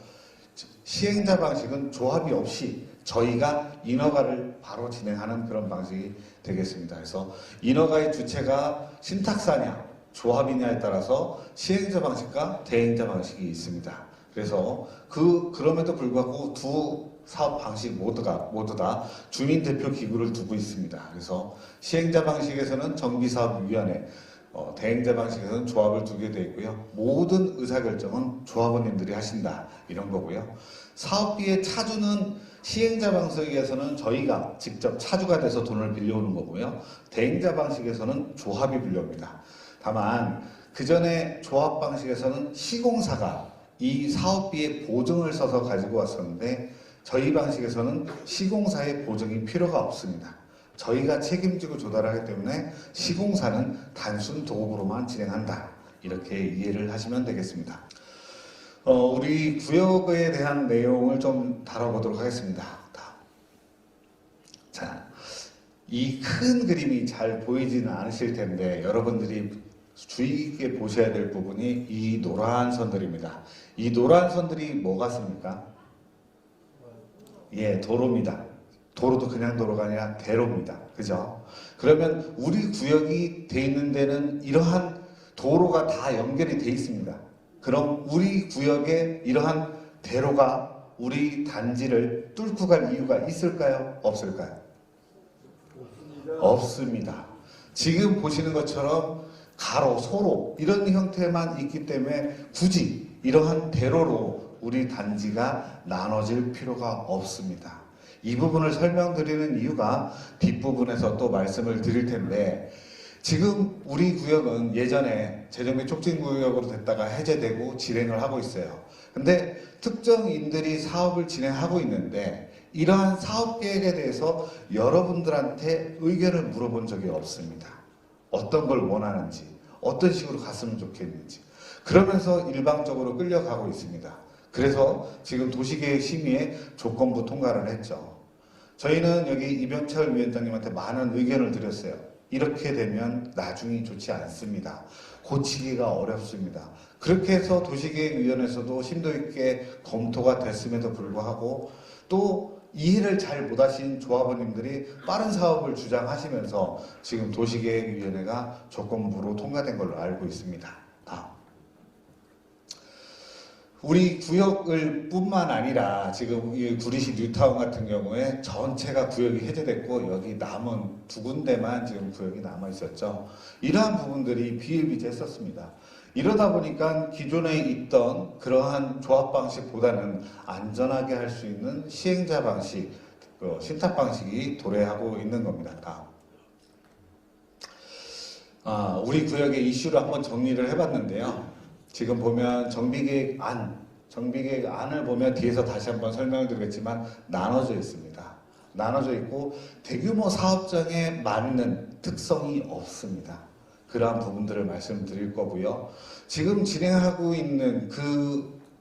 시행자 방식은 조합이 없이 저희가 인허가를 바로 진행하는 그런 방식이 되겠습니다. 그래서 인허가의 주체가 신탁사냐 조합이냐에 따라서 시행자 방식과 대행자 방식이 있습니다. 그래서 그럼에도 불구하고 두 사업 방식 모두 다 주민대표 기구를 두고 있습니다. 그래서 시행자 방식에서는 정비사업위원회, 대행자 방식에서는 조합을 두게 되어 있고요. 모든 의사결정은 조합원님들이 하신다, 이런 거고요. 사업비의 차주는 시행자 방식에서는 저희가 직접 차주가 돼서 돈을 빌려오는 거고요. 대행자 방식에서는 조합이 빌려옵니다. 다만 그 전에 조합 방식에서는 시공사가 이 사업비의 보증을 써서 가지고 왔었는데 저희 방식에서는 시공사의 보증이 필요가 없습니다. 저희가 책임지고 조달하기 때문에 시공사는 단순 도급으로만 진행한다, 이렇게 이해를 하시면 되겠습니다. 우리 구역에 대한 내용을 좀 다뤄보도록 하겠습니다. 자, 이 큰 그림이 잘 보이지는 않으실 텐데 여러분들이 주의 깊게 보셔야 될 부분이 이 노란 선들입니다. 이 노란 선들이 뭐 같습니까? 예, 도로입니다. 도로도 그냥 도로가 아니라 대로입니다. 그죠? 그러면 우리 구역이 돼 있는 데는 이러한 도로가 다 연결이 돼 있습니다. 그럼 우리 구역에 이러한 대로가 우리 단지를 뚫고 갈 이유가 있을까요? 없을까요? 없습니다. 지금 보시는 것처럼 가로, 소로 이런 형태만 있기 때문에 굳이 이러한 대로로 우리 단지가 나눠질 필요가 없습니다. 이 부분을 설명드리는 이유가 뒷부분에서 또 말씀을 드릴 텐데 지금 우리 구역은 예전에 재정비 촉진구역으로 됐다가 해제되고 진행을 하고 있어요. 근데 특정인들이 사업을 진행하고 있는데 이러한 사업 계획에 대해서 여러분들한테 의견을 물어본 적이 없습니다. 어떤 걸 원하는지, 어떤 식으로 갔으면 좋겠는지. 그러면서 일방적으로 끌려가고 있습니다. 그래서 지금 도시계획심의에 조건부 통과를 했죠. 저희는 여기 이병철 위원장님한테 많은 의견을 드렸어요. 이렇게 되면 나중이 좋지 않습니다. 고치기가 어렵습니다. 그렇게 해서 도시계획위원회에서도 심도 있게 검토가 됐음에도 불구하고 또 이해를 잘 못하신 조합원님들이 빠른 사업을 주장하시면서 지금 도시계획위원회가 조건부로 통과된 걸로 알고 있습니다. 다음. 우리 구역을 뿐만 아니라 지금 이 구리시 뉴타운 같은 경우에 전체가 구역이 해제됐고 여기 남은 두 군데만 지금 구역이 남아 있었죠. 이러한 부분들이 비일비재했었습니다. 이러다 보니까 기존에 있던 그러한 조합 방식보다는 안전하게 할 수 있는 시행자 방식, 신탁 방식이 도래하고 있는 겁니다. 다음. 우리 구역의 이슈를 한번 정리를 해봤는데요. 지금 보면 정비계획 안을 보면 뒤에서 다시 한번 설명을 드리겠지만 나눠져 있습니다. 나눠져 있고 대규모 사업장에 맞는 특성이 없습니다. 그러한 부분들을 말씀드릴 거고요. 지금 진행하고 있는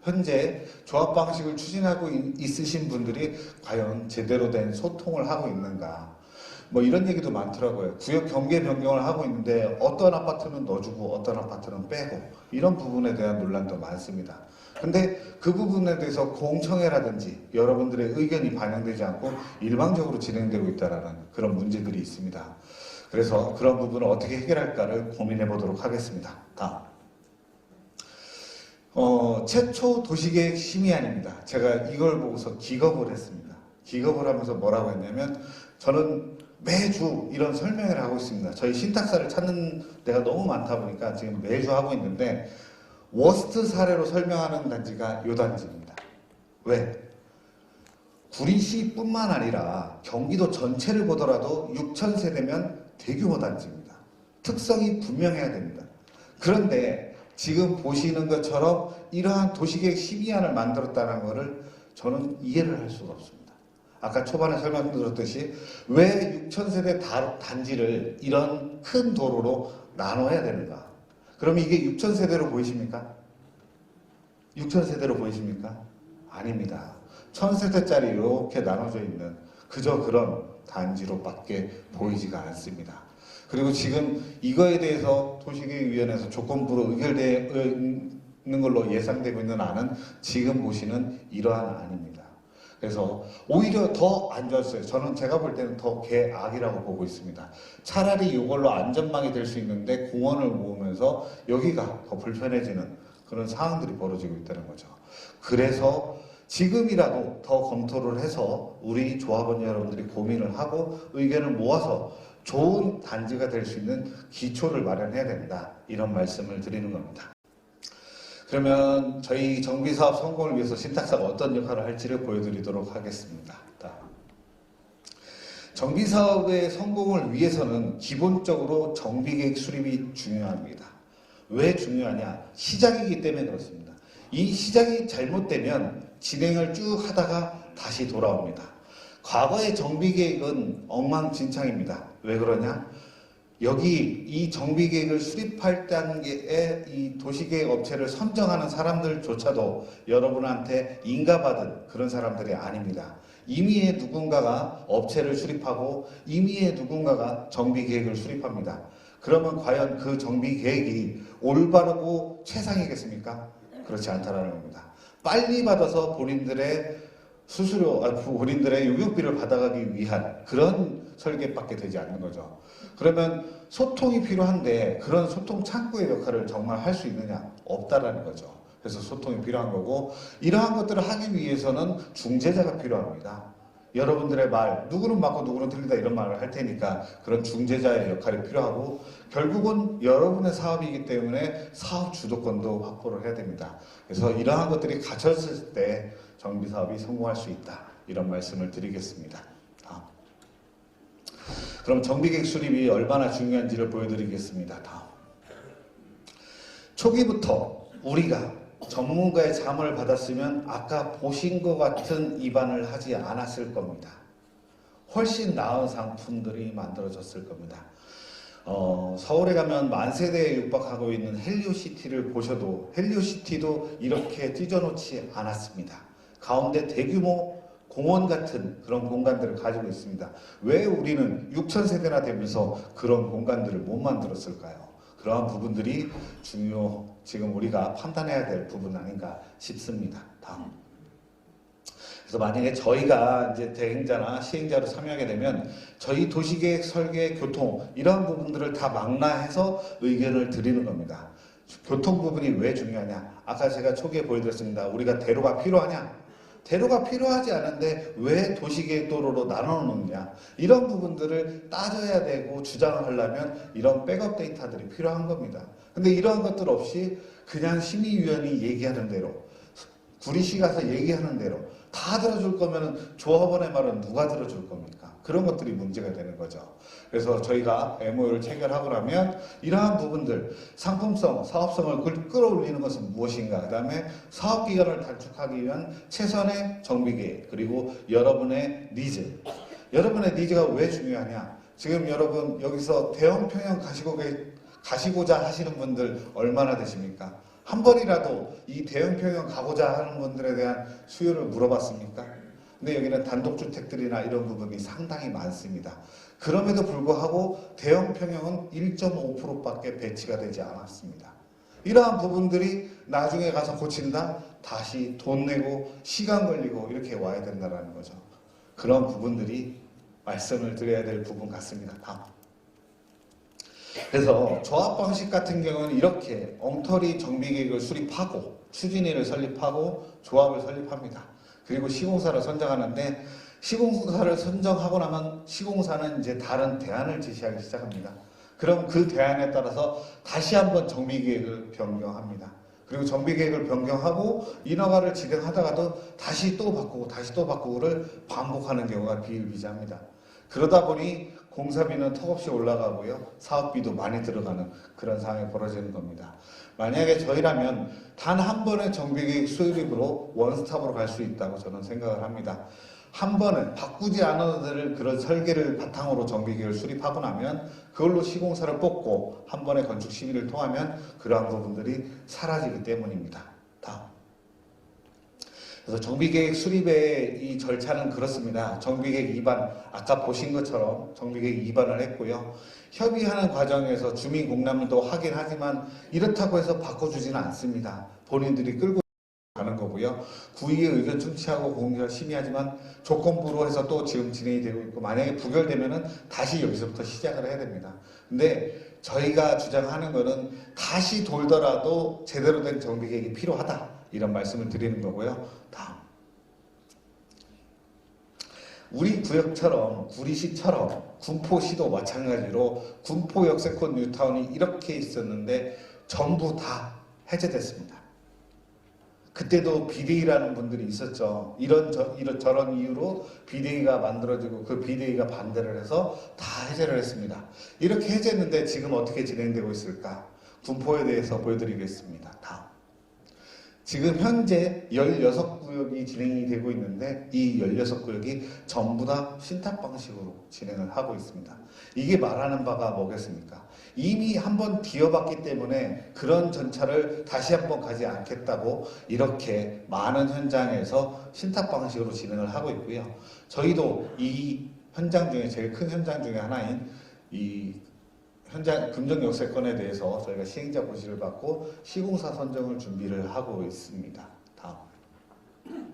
현재 조합 방식을 추진하고 있으신 분들이 과연 제대로 된 소통을 하고 있는가. 뭐 이런 얘기도 많더라고요. 구역 경계 변경을 하고 있는데 어떤 아파트는 넣어주고 어떤 아파트는 빼고 이런 부분에 대한 논란도 많습니다. 근데 그 부분에 대해서 공청회라든지 여러분들의 의견이 반영되지 않고 일방적으로 진행되고 있다는 그런 문제들이 있습니다. 그래서 그런 부분을 어떻게 해결할까를 고민해 보도록 하겠습니다. 다음. 최초 도시계획 심의안입니다. 제가 이걸 보고서 기겁을 했습니다. 기겁을 하면서 뭐라고 했냐면 저는 매주 이런 설명을 하고 있습니다. 저희 신탁사를 찾는 데가 너무 많다 보니까 지금 매주 하고 있는데 워스트 사례로 설명하는 단지가 이 단지입니다. 왜? 구리시뿐만 아니라 경기도 전체를 보더라도 6,000세대면 대규모 단지입니다. 특성이 분명해야 됩니다. 그런데 지금 보시는 것처럼 이러한 도시계획 심의안을 만들었다는 것을 저는 이해를 할 수가 없습니다. 아까 초반에 설명드렸듯이 왜 6,000세대 단지를 이런 큰 도로로 나눠야 되는가? 그럼 이게 6,000세대로 보이십니까? 6,000세대로 보이십니까? 아닙니다. 1,000세대짜리 이렇게 나눠져 있는 그저 그런 단지로밖에 보이지가 않습니다. 그리고 지금 이거에 대해서 도시계획위원회에서 조건부로 의결되는 걸로 예상되고 있는 안은 지금 보시는 이러한 안입니다. 그래서 오히려 더 안 좋았어요. 저는 제가 볼 때는 더 개악이라고 보고 있습니다. 차라리 이걸로 안전망이 될 수 있는데 공원을 모으면서 여기가 더 불편해지는 그런 상황들이 벌어지고 있다는 거죠. 그래서 지금이라도 더 검토를 해서 우리 조합원 여러분들이 고민을 하고 의견을 모아서 좋은 단지가 될 수 있는 기초를 마련해야 된다. 이런 말씀을 드리는 겁니다. 그러면 저희 정비사업 성공을 위해서 신탁사가 어떤 역할을 할지를 보여드리도록 하겠습니다. 정비사업의 성공을 위해서는 기본적으로 정비계획 수립이 중요합니다. 왜 중요하냐? 시작이기 때문에 그렇습니다. 이 시작이 잘못되면 진행을 쭉 하다가 다시 돌아옵니다. 과거의 정비계획은 엉망진창입니다. 왜 그러냐? 여기 이 정비계획을 수립할 단계에 이 도시계획 업체를 선정하는 사람들조차도 여러분한테 인가받은 그런 사람들이 아닙니다. 임의의 누군가가 업체를 수립하고 임의의 누군가가 정비 계획을 수립합니다. 그러면 과연 그 정비 계획이 올바르고 최상이겠습니까? 그렇지 않다는 겁니다. 빨리 받아서 본인들의 수수료, 본인들의 용역비를 받아가기 위한 그런 설계밖에 되지 않는 거죠. 그러면 소통이 필요한데 그런 소통 창구의 역할을 정말 할 수 있느냐? 없다라는 거죠. 그래서 소통이 필요한 거고, 이러한 것들을 하기 위해서는 중재자가 필요합니다. 여러분들의 말, 누구는 맞고 누구는 틀리다 이런 말을 할 테니까 그런 중재자의 역할이 필요하고, 결국은 여러분의 사업이기 때문에 사업 주도권도 확보를 해야 됩니다. 그래서 이러한 것들이 갖춰졌을 때 정비사업이 성공할 수 있다, 이런 말씀을 드리겠습니다. 다음. 그럼 정비계획 수립이 얼마나 중요한지를 보여드리겠습니다. 다음. 초기부터 우리가 전문가의 잠을 받았으면 아까 보신 것 같은 입안을 하지 않았을 겁니다. 훨씬 나은 상품들이 만들어졌을 겁니다. 서울에 가면 만세대에 육박하고 있는 헬리오시티를 보셔도 헬리오시티도 이렇게 찢어놓지 않았습니다. 가운데 대규모 공원 같은 그런 공간들을 가지고 있습니다. 왜 우리는 6,000세대나 되면서 그런 공간들을 못 만들었을까요? 그러한 부분들이 지금 우리가 판단해야 될 부분 아닌가 싶습니다. 다음. 그래서 만약에 저희가 이제 대행자나 시행자로 참여하게 되면 저희 도시계획, 설계, 교통 이러한 부분들을 다 망라해서 의견을 드리는 겁니다. 교통 부분이 왜 중요하냐? 아까 제가 초기에 보여드렸습니다. 우리가 대로가 필요하냐? 대로가 필요하지 않은데 왜 도시계획도로로 나눠놓느냐, 이런 부분들을 따져야 되고 주장을 하려면 이런 백업 데이터들이 필요한 겁니다. 근데 이러한 것들 없이 그냥 심의위원이 얘기하는 대로, 구리시 가서 얘기하는 대로 다 들어줄 거면 조합원의 말은 누가 들어줄 겁니까? 그런 것들이 문제가 되는 거죠. 그래서 저희가 MOU를 체결하고 나면 이러한 부분들, 상품성, 사업성을 끌어올리는 것은 무엇인가, 그 다음에 사업기간을 단축하기 위한 최선의 정비계획, 그리고 여러분의 니즈. 여러분의 니즈가 왜 중요하냐? 지금 여러분 여기서 대형평형 가시고자 하시는 분들 얼마나 되십니까? 한 번이라도 이 대형평형 가고자 하는 분들에 대한 수요를 물어봤습니까? 근데 여기는 단독주택들이나 이런 부분이 상당히 많습니다. 그럼에도 불구하고 대형평형은 1.5%밖에 배치가 되지 않았습니다. 이러한 부분들이 나중에 가서 고친다? 다시 돈 내고 시간 걸리고 이렇게 와야 된다는 거죠. 그런 부분들이 말씀을 드려야 될 부분 같습니다. 다음. 그래서 조합 방식 같은 경우는 이렇게 엉터리 정비계획을 수립하고 추진위를 설립하고 조합을 설립합니다. 그리고 시공사를 선정하는데, 시공사를 선정하고 나면 시공사는 이제 다른 대안을 제시하기 시작합니다. 그럼 그 대안에 따라서 다시 한번 정비계획을 변경합니다. 그리고 정비계획을 변경하고 인허가를 진행하다가도 다시 또 바꾸고 다시 또 바꾸고를 반복하는 경우가 비일비재합니다. 그러다 보니 공사비는 턱없이 올라가고요, 사업비도 많이 들어가는 그런 상황이 벌어지는 겁니다. 만약에 저희라면 단 한 번의 정비계획 수립으로 원스톱으로 갈 수 있다고 저는 생각을 합니다. 한 번에 바꾸지 않아도 될 그런 설계를 바탕으로 정비계획을 수립하고 나면 그걸로 시공사를 뽑고 한 번에 건축 심의를 통하면 그러한 부분들이 사라지기 때문입니다. 다음. 그래서 정비계획 수립의 이 절차는 그렇습니다. 정비계획 위반, 아까 보신 것처럼 정비계획 위반을 했고요. 협의하는 과정에서 주민공람도 하긴 하지만 이렇다고 해서 바꿔주지는 않습니다. 본인들이 끌고 가는 거고요. 구의의 의견 충치하고 공개가 심의하지만 조건부로 해서 또 지금 진행이 되고 있고, 만약에 부결되면은 다시 여기서부터 시작을 해야 됩니다. 근데 저희가 주장하는 거는 다시 돌더라도 제대로 된 정비계획이 필요하다, 이런 말씀을 드리는 거고요. 다음. 우리 구역처럼, 구리시처럼 군포시도 마찬가지로 군포 역세권 뉴타운이 이렇게 있었는데 전부 다 해제됐습니다. 그때도 비대위라는 분들이 있었죠. 이런 이유로 비대위가 만들어지고 그 비대위가 반대를 해서 다 해제를 했습니다. 이렇게 해제했는데 지금 어떻게 진행되고 있을까? 군포에 대해서 보여드리겠습니다. 다음. 지금 현재 16구역이 진행이 되고 있는데 이 16구역이 전부 다 신탁 방식으로 진행을 하고 있습니다. 이게 말하는 바가 뭐겠습니까? 이미 한번 뒤어봤기 때문에 그런 전차를 다시 한번 가지 않겠다고 이렇게 많은 현장에서 신탁 방식으로 진행을 하고 있고요. 저희도 이 현장 중에 제일 큰 현장 중에 하나인 이 현장 금정 역세권에 대해서 저희가 시행자 고시를 받고 시공사 선정을 준비를 하고 있습니다. 다음.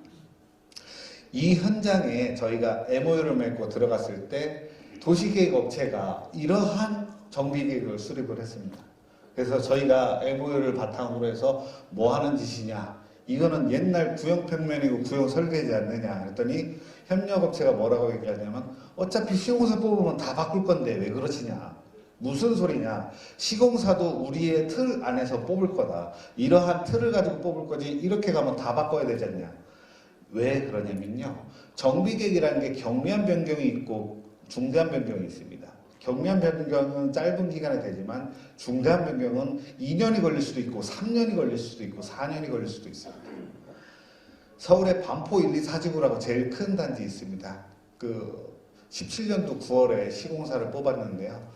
이 현장에 저희가 MOU를 맺고 들어갔을 때 도시계획 업체가 이러한 정비계획을 수립을 했습니다. 그래서 저희가 MOU를 바탕으로 해서 뭐 하는 짓이냐, 이거는 옛날 구형평면이고 구형 설계지 않느냐 그랬더니 협력업체가 뭐라고 얘기하냐면 어차피 시공사 뽑으면 다 바꿀 건데 왜 그러시냐, 무슨 소리냐, 시공사도 우리의 틀 안에서 뽑을 거다, 이러한 틀을 가지고 뽑을 거지 이렇게 가면 다 바꿔야 되지 않냐. 왜 그러냐면요, 정비계획이라는 게 경미한 변경이 있고 중대한 변경이 있습니다. 경미한 변경은 짧은 기간에 되지만 중대한 변경은 2년이 걸릴 수도 있고 3년이 걸릴 수도 있고 4년이 걸릴 수도 있습니다. 서울에 반포 1, 2, 4지구라고 제일 큰 단지 있습니다. 그 17년도 9월에 시공사를 뽑았는데요.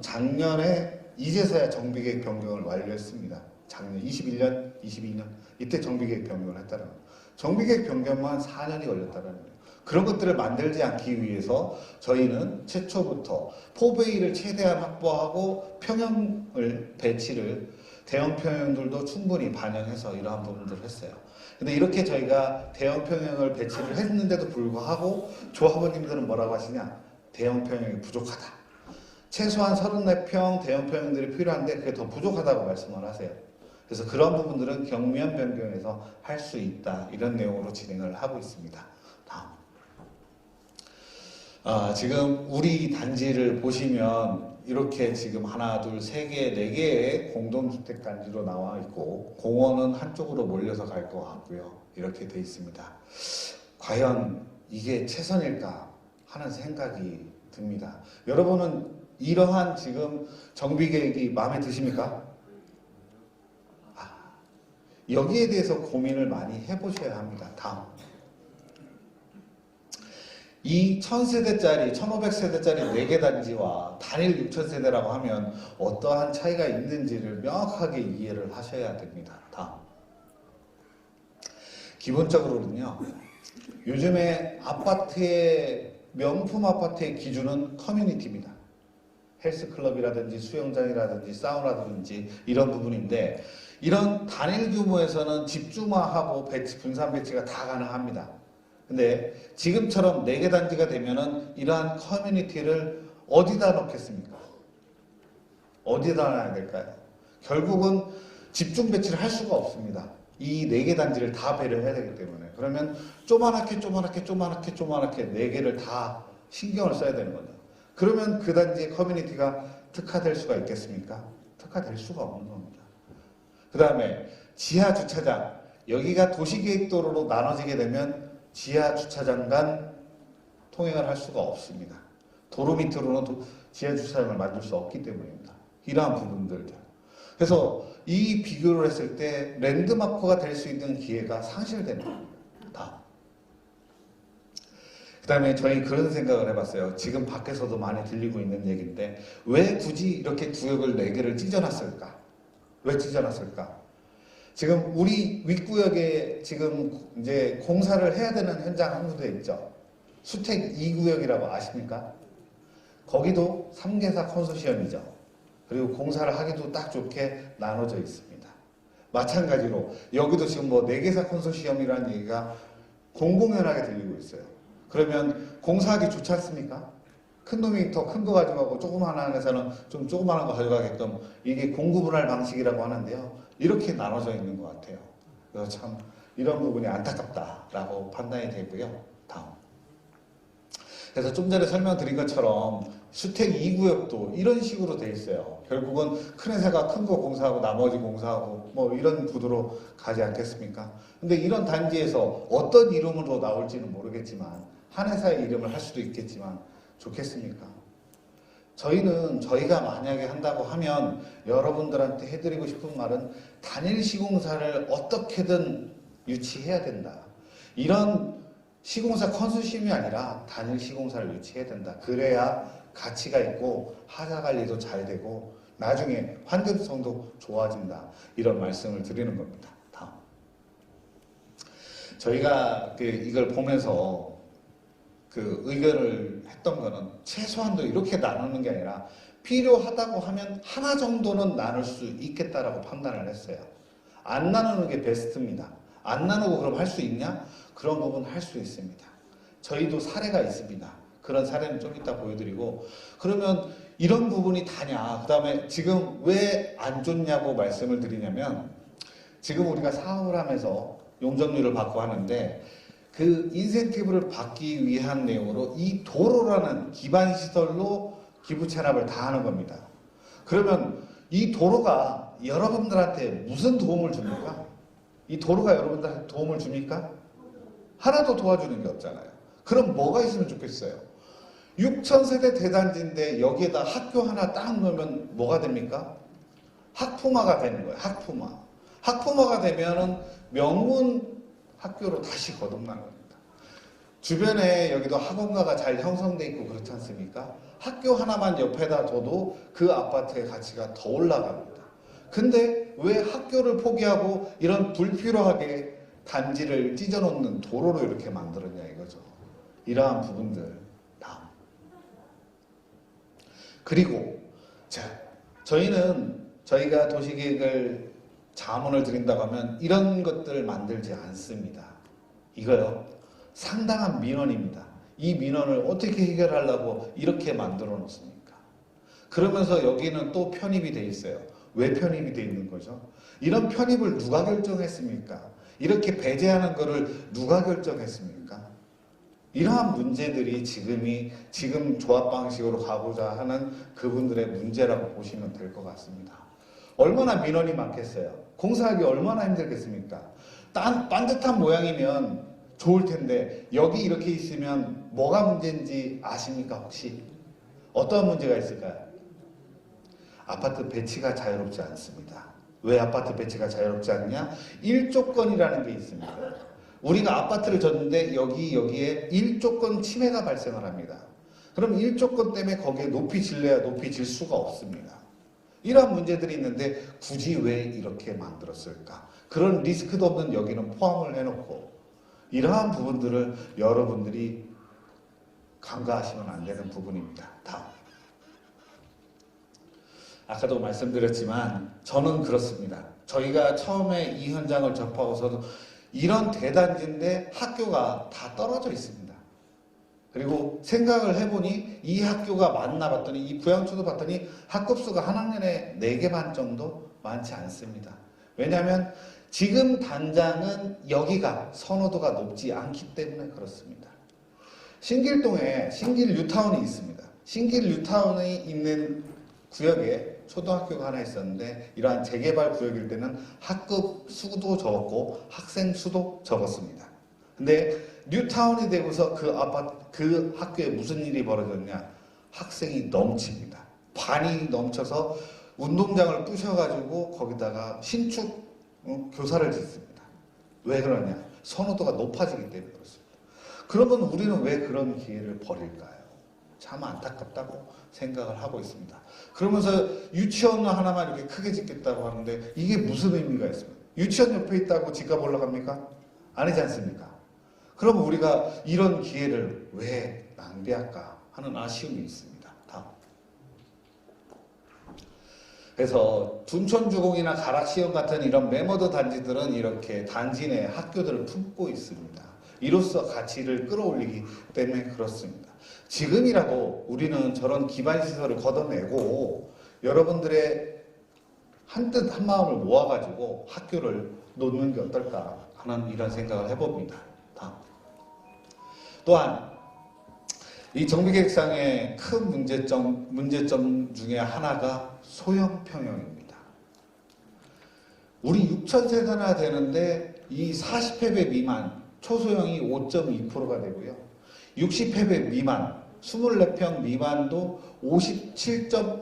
작년에 이제서야 정비계획 변경을 완료했습니다. 작년 21년, 22년 이때 정비계획 변경을 했다는 거예요. 정비계획 변경만 4년이 걸렸다는 거예요. 그런 것들을 만들지 않기 위해서 저희는 최초부터 포베이를 최대한 확보하고 평형을 배치를 대형 평형들도 충분히 반영해서 이러한 부분들을 했어요. 근데 이렇게 저희가 대형 평형을 배치를 했는데도 불구하고 조합원님들은 뭐라고 하시냐, 대형 평형이 부족하다. 최소한 34평 대형 평형들이 필요한데 그게 더 부족하다고 말씀을 하세요. 그래서 그런 부분들은 경미한 변경에서 할 수 있다, 이런 내용으로 진행을 하고 있습니다. 다음. 지금 우리 단지를 보시면 이렇게 지금 하나, 둘, 세 개, 네 개의 공동주택 단지로 나와 있고 공원은 한쪽으로 몰려서 갈 것 같고요. 이렇게 돼 있습니다. 과연 이게 최선일까 하는 생각이 듭니다. 여러분은 이러한 지금 정비계획이 마음에 드십니까? 여기에 대해서 고민을 많이 해보셔야 합니다. 다음. 이 1000세대짜리, 1500세대짜리 4개 단지와 단일 6000세대라고 하면 어떠한 차이가 있는지를 명확하게 이해를 하셔야 됩니다. 다음. 기본적으로는요, 요즘에 아파트의, 명품 아파트의 기준은 커뮤니티입니다. 헬스클럽이라든지 수영장이라든지 사우나라든지 이런 부분인데, 이런 단일 규모에서는 집중화하고 분산 배치가 다 가능합니다. 근데 지금처럼 4개 단지가 되면은 이러한 커뮤니티를 어디다 놓겠습니까? 어디다 놔야 될까요? 결국은 집중 배치를 할 수가 없습니다. 이 4개 단지를 다 배려해야 되기 때문에. 그러면 조그맣게 4개를 다 신경을 써야 되는 거죠. 그러면 그 단지의 커뮤니티가 특화될 수가 있겠습니까? 특화될 수가 없는 겁니다. 그 다음에 지하 주차장, 여기가 도시계획도로로 나눠지게 되면 지하 주차장 간 통행을 할 수가 없습니다. 도로 밑으로는 지하 주차장을 만들 수 없기 때문입니다. 이러한 부분들죠. 그래서 이 비교를 했을 때 랜드마크가 될 수 있는 기회가 상실됩니다. 그 다음에 저희 그런 생각을 해봤어요. 지금 밖에서도 많이 들리고 있는 얘기인데 왜 굳이 이렇게 구역을 4개를 찢어놨을까? 왜 찢어놨을까? 지금 우리 윗구역에 지금 이제 공사를 해야 되는 현장 한 군데 있죠. 수택 2구역이라고 아십니까? 거기도 3개사 컨소시엄이죠. 그리고 공사를 하기도 딱 좋게 나눠져 있습니다. 마찬가지로 여기도 지금 뭐 4개사 컨소시엄이라는 얘기가 공공연하게 들리고 있어요. 그러면 공사하기 좋지 않습니까? 큰 놈이 더 큰 거 가져가고 조그마한 회사는 좀 조그마한 거 가져가게끔, 이게 공구분할 방식이라고 하는데요. 이렇게 나눠져 있는 것 같아요. 그래서 참 이런 부분이 안타깝다라고 판단이 되고요. 다음. 그래서 좀 전에 설명드린 것처럼 주택 2구역도 이런 식으로 돼 있어요. 결국은 큰 회사가 큰 거 공사하고 나머지 공사하고 뭐 이런 구도로 가지 않겠습니까? 근데 이런 단지에서 어떤 이름으로 나올지는 모르겠지만 한 회사의 이름을 할 수도 있겠지만 좋겠습니까? 저희가 만약에 한다고 하면 여러분들한테 해드리고 싶은 말은 단일 시공사를 어떻게든 유치해야 된다. 이런 시공사 컨소시엄이 아니라 단일 시공사를 유치해야 된다. 그래야 가치가 있고 하자 관리도 잘 되고 나중에 환경성도 좋아진다. 이런 말씀을 드리는 겁니다. 다음. 저희가 이걸 보면서 의견을 했던 거는 최소한도 이렇게 나누는 게 아니라 필요하다고 하면 하나 정도는 나눌 수 있겠다라고 판단을 했어요. 안 나누는 게 베스트입니다. 안 나누고 그럼 할 수 있냐? 그런 부분 할 수 있습니다. 저희도 사례가 있습니다. 그런 사례는 좀 이따 보여드리고, 그러면 이런 부분이 다냐? 그 다음에 지금 왜 안 좋냐고 말씀을 드리냐면, 지금 우리가 사업을 하면서 용적률을 받고 하는데 그 인센티브를 받기 위한 내용으로 이 도로라는 기반시설로 기부 체납을 다 하는 겁니다. 그러면 이 도로가 여러분들한테 무슨 도움을 줍니까? 이 도로가 여러분들한테 도움을 줍니까? 하나도 도와주는 게 없잖아요. 그럼 뭐가 있으면 좋겠어요? 6,000세대 대단지인데 여기에다 학교 하나 딱 넣으면 뭐가 됩니까? 학품화가 되는 거예요. 학품화. 학품화가 되면은 명문 학교로 다시 거듭나는 겁니다. 주변에 여기도 학원가가 잘 형성돼 있고 그렇지 않습니까? 학교 하나만 옆에다 둬도 그 아파트의 가치가 더 올라갑니다. 근데 왜 학교를 포기하고 이런 불필요하게 단지를 찢어놓는 도로로 이렇게 만들었냐 이거죠. 이러한 부분들 다음. 그리고 저희가 도시계획을 자문을 드린다고 하면 이런 것들을 만들지 않습니다. 이거요. 상당한 민원입니다. 이 민원을 어떻게 해결하려고 이렇게 만들어 놓습니까? 그러면서 여기는 또 편입이 돼 있어요. 왜 편입이 돼 있는 거죠? 이런 편입을 누가 결정했습니까? 이렇게 배제하는 거를 누가 결정했습니까? 이러한 문제들이 지금 조합 방식으로 가고자 하는 그분들의 문제라고 보시면 될 것 같습니다. 얼마나 민원이 많겠어요? 공사하기 얼마나 힘들겠습니까? 반듯한 모양이면 좋을 텐데 여기 이렇게 있으면 뭐가 문제인지 아십니까 혹시? 어떤 문제가 있을까요? 아파트 배치가 자유롭지 않습니다. 왜 아파트 배치가 자유롭지 않냐? 1조건이라는 게 있습니다. 우리가 아파트를 졌는데 여기에 1조건 침해가 발생을 합니다. 그럼 1조건 때문에 거기에 높이 질래야 높이 질 수가 없습니다. 이러한 문제들이 있는데 굳이 왜 이렇게 만들었을까? 그런 리스크도 없는 여기는 포함을 해놓고 이러한 부분들을 여러분들이 간과하시면 안 되는 부분입니다. 다음. 아까도 말씀드렸지만 저는 그렇습니다. 저희가 처음에 이 현장을 접하고서도 이런 대단지인데 학교가 다 떨어져 있습니다. 그리고 생각을 해보니 이 학교가 맞나 봤더니 이 부양초도 봤더니 학급수가 한 학년에 4개 반 정도 많지 않습니다. 왜냐하면 지금 단장은 여기가 선호도가 높지 않기 때문에 그렇습니다. 신길동에 신길 뉴타운이 있습니다. 신길 뉴타운이 있는 구역에 초등학교가 하나 있었는데 이러한 재개발 구역일 때는 학급 수도 적었고 학생 수도 적었습니다. 근데 뉴타운이 되고서 그 학교에 무슨 일이 벌어졌냐? 학생이 넘칩니다. 반이 넘쳐서 운동장을 부셔가지고 거기다가 신축 교사를 짓습니다. 왜 그러냐? 선호도가 높아지기 때문에 그렇습니다. 그러면 우리는 왜 그런 기회를 버릴까요? 참 안타깝다고 생각을 하고 있습니다. 그러면서 유치원 하나만 이렇게 크게 짓겠다고 하는데 이게 무슨 의미가 있습니까? 유치원 옆에 있다고 집값 올라갑니까? 아니지 않습니까? 그럼 우리가 이런 기회를 왜 낭비할까 하는 아쉬움이 있습니다. 다음. 그래서 둔촌주공이나 가락시형 같은 이런 매머드 단지들은 이렇게 단지 내 학교들을 품고 있습니다. 이로써 가치를 끌어올리기 때문에 그렇습니다. 지금이라도 우리는 저런 기반시설을 걷어내고 여러분들의 한뜻 한마음을 모아가지고 학교를 놓는 게 어떨까 하는 이런 생각을 해봅니다. 다음. 또한 이 정비계획상의 큰 문제점 중에 하나가 소형 평형입니다. 우리 6,000세대나 되는데 이 40회배 미만 초소형이 5.2%가 되고요. 60회배 미만 24평 미만도 24평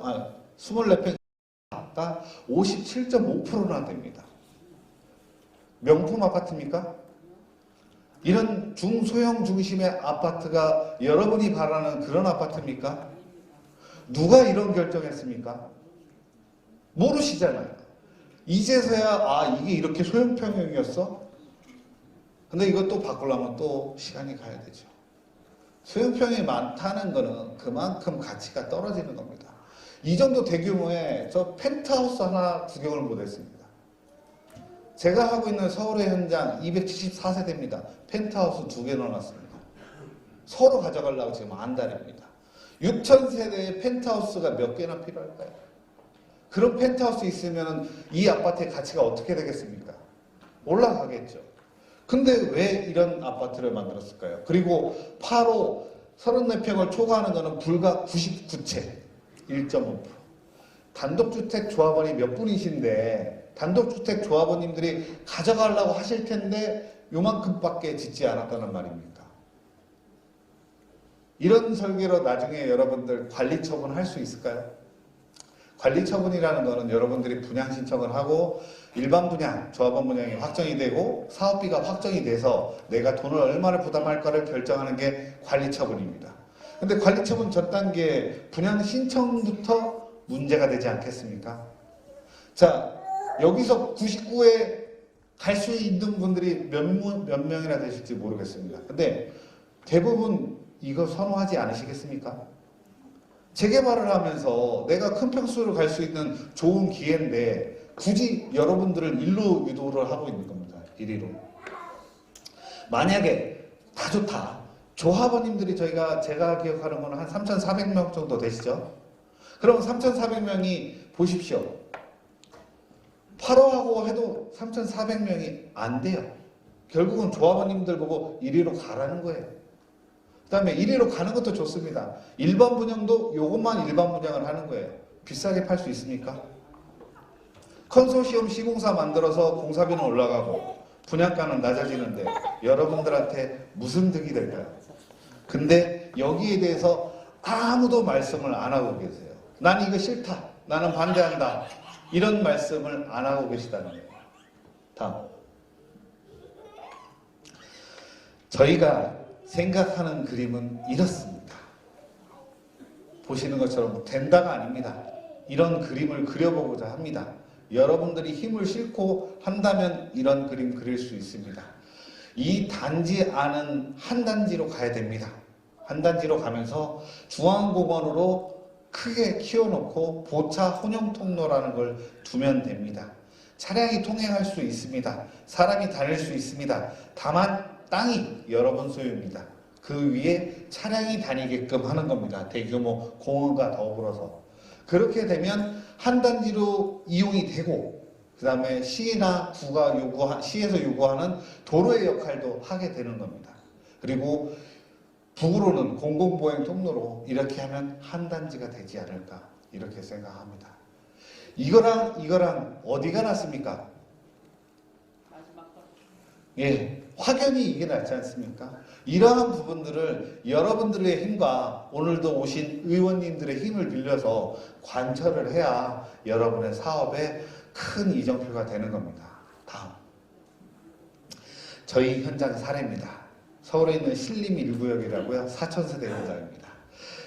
57.5%나 됩니다. 명품 아파트입니까? 이런 중소형 중심의 아파트가 여러분이 바라는 그런 아파트입니까? 누가 이런 결정했습니까? 모르시잖아요. 이제서야 이게 이렇게 소형평형이었어? 근데 이것도 바꾸려면 또 시간이 가야 되죠. 소형평형이 많다는 거는 그만큼 가치가 떨어지는 겁니다. 이 정도 대규모의 저 펜트하우스 하나 구경을 못했습니다. 제가 하고 있는 서울의 현장 274세대입니다. 펜트하우스 2개 넣어놨습니다. 서로 가져가려고 지금 안달입니다. 6,000세대의 펜트하우스가 몇 개나 필요할까요? 그런 펜트하우스 있으면 이 아파트의 가치가 어떻게 되겠습니까? 올라가겠죠. 근데 왜 이런 아파트를 만들었을까요? 그리고 8호 34평을 초과하는 것은 불과 99채, 1.5%. 단독주택 조합원이 몇 분이신데 단독주택 조합원님들이 가져가려고 하실 텐데 요만큼밖에 짓지 않았다는 말입니까? 이런 설계로 나중에 여러분들 관리처분 할 수 있을까요? 관리처분이라는 것은 여러분들이 분양 신청을 하고 일반 분양, 조합원 분양이 확정이 되고 사업비가 확정이 돼서 내가 돈을 얼마를 부담할까를 결정하는 게 관리처분입니다. 근데 관리처분 전 단계 분양 신청부터 문제가 되지 않겠습니까? 자, 여기서 99에 갈 수 있는 분들이 몇 명이나 되실지 모르겠습니다. 근데 대부분 이거 선호하지 않으시겠습니까? 재개발을 하면서 내가 큰 평수를 갈 수 있는 좋은 기회인데 굳이 여러분들을 일로 유도를 하고 있는 겁니다. 이리로. 만약에 다 좋다. 조합원님들이 제가 기억하는 거는 한 3,400명 정도 되시죠? 그럼 3,400명이 보십시오. 8호하고 해도 3,400명이 안 돼요. 결국은 조합원님들 보고 이리로 가라는 거예요. 그 다음에 이리로 가는 것도 좋습니다. 일반 분양도 요것만 일반 분양을 하는 거예요. 비싸게 팔 수 있습니까? 컨소시엄 시공사 만들어서 공사비는 올라가고 분양가는 낮아지는데 여러분들한테 무슨 득이 될까요? 근데 여기에 대해서 아무도 말씀을 안 하고 계세요. 난 이거 싫다. 나는 반대한다. 이런 말씀을 안 하고 계시다는 거예요. 다음. 저희가 생각하는 그림은 이렇습니다. 보시는 것처럼 된다가 아닙니다. 이런 그림을 그려보고자 합니다. 여러분들이 힘을 싣고 한다면 이런 그림 그릴 수 있습니다. 이 단지 안은 한 단지로 가야 됩니다. 한 단지로 가면서 중앙공원으로 크게 키워놓고 보차 혼용 통로라는 걸 두면 됩니다. 차량이 통행할 수 있습니다. 사람이 다닐 수 있습니다. 다만 땅이 여러분 소유입니다. 그 위에 차량이 다니게끔 하는 겁니다. 대규모 공원과 더불어서. 그렇게 되면 한 단지로 이용이 되고 그 다음에 시나 구가 시에서 요구하는 도로의 역할도 하게 되는 겁니다. 그리고 북으로는 공공보행 통로로 이렇게 하면 한 단지가 되지 않을까 이렇게 생각합니다. 이거랑 어디가 낫습니까? 예, 확연히 이게 낫지 않습니까? 이러한 부분들을 여러분들의 힘과 오늘도 오신 의원님들의 힘을 빌려서 관철을 해야 여러분의 사업에 큰 이정표가 되는 겁니다. 다음. 저희 현장 사례입니다. 서울에 있는 신림 1구역이라고요. 4,000세대 현장입니다.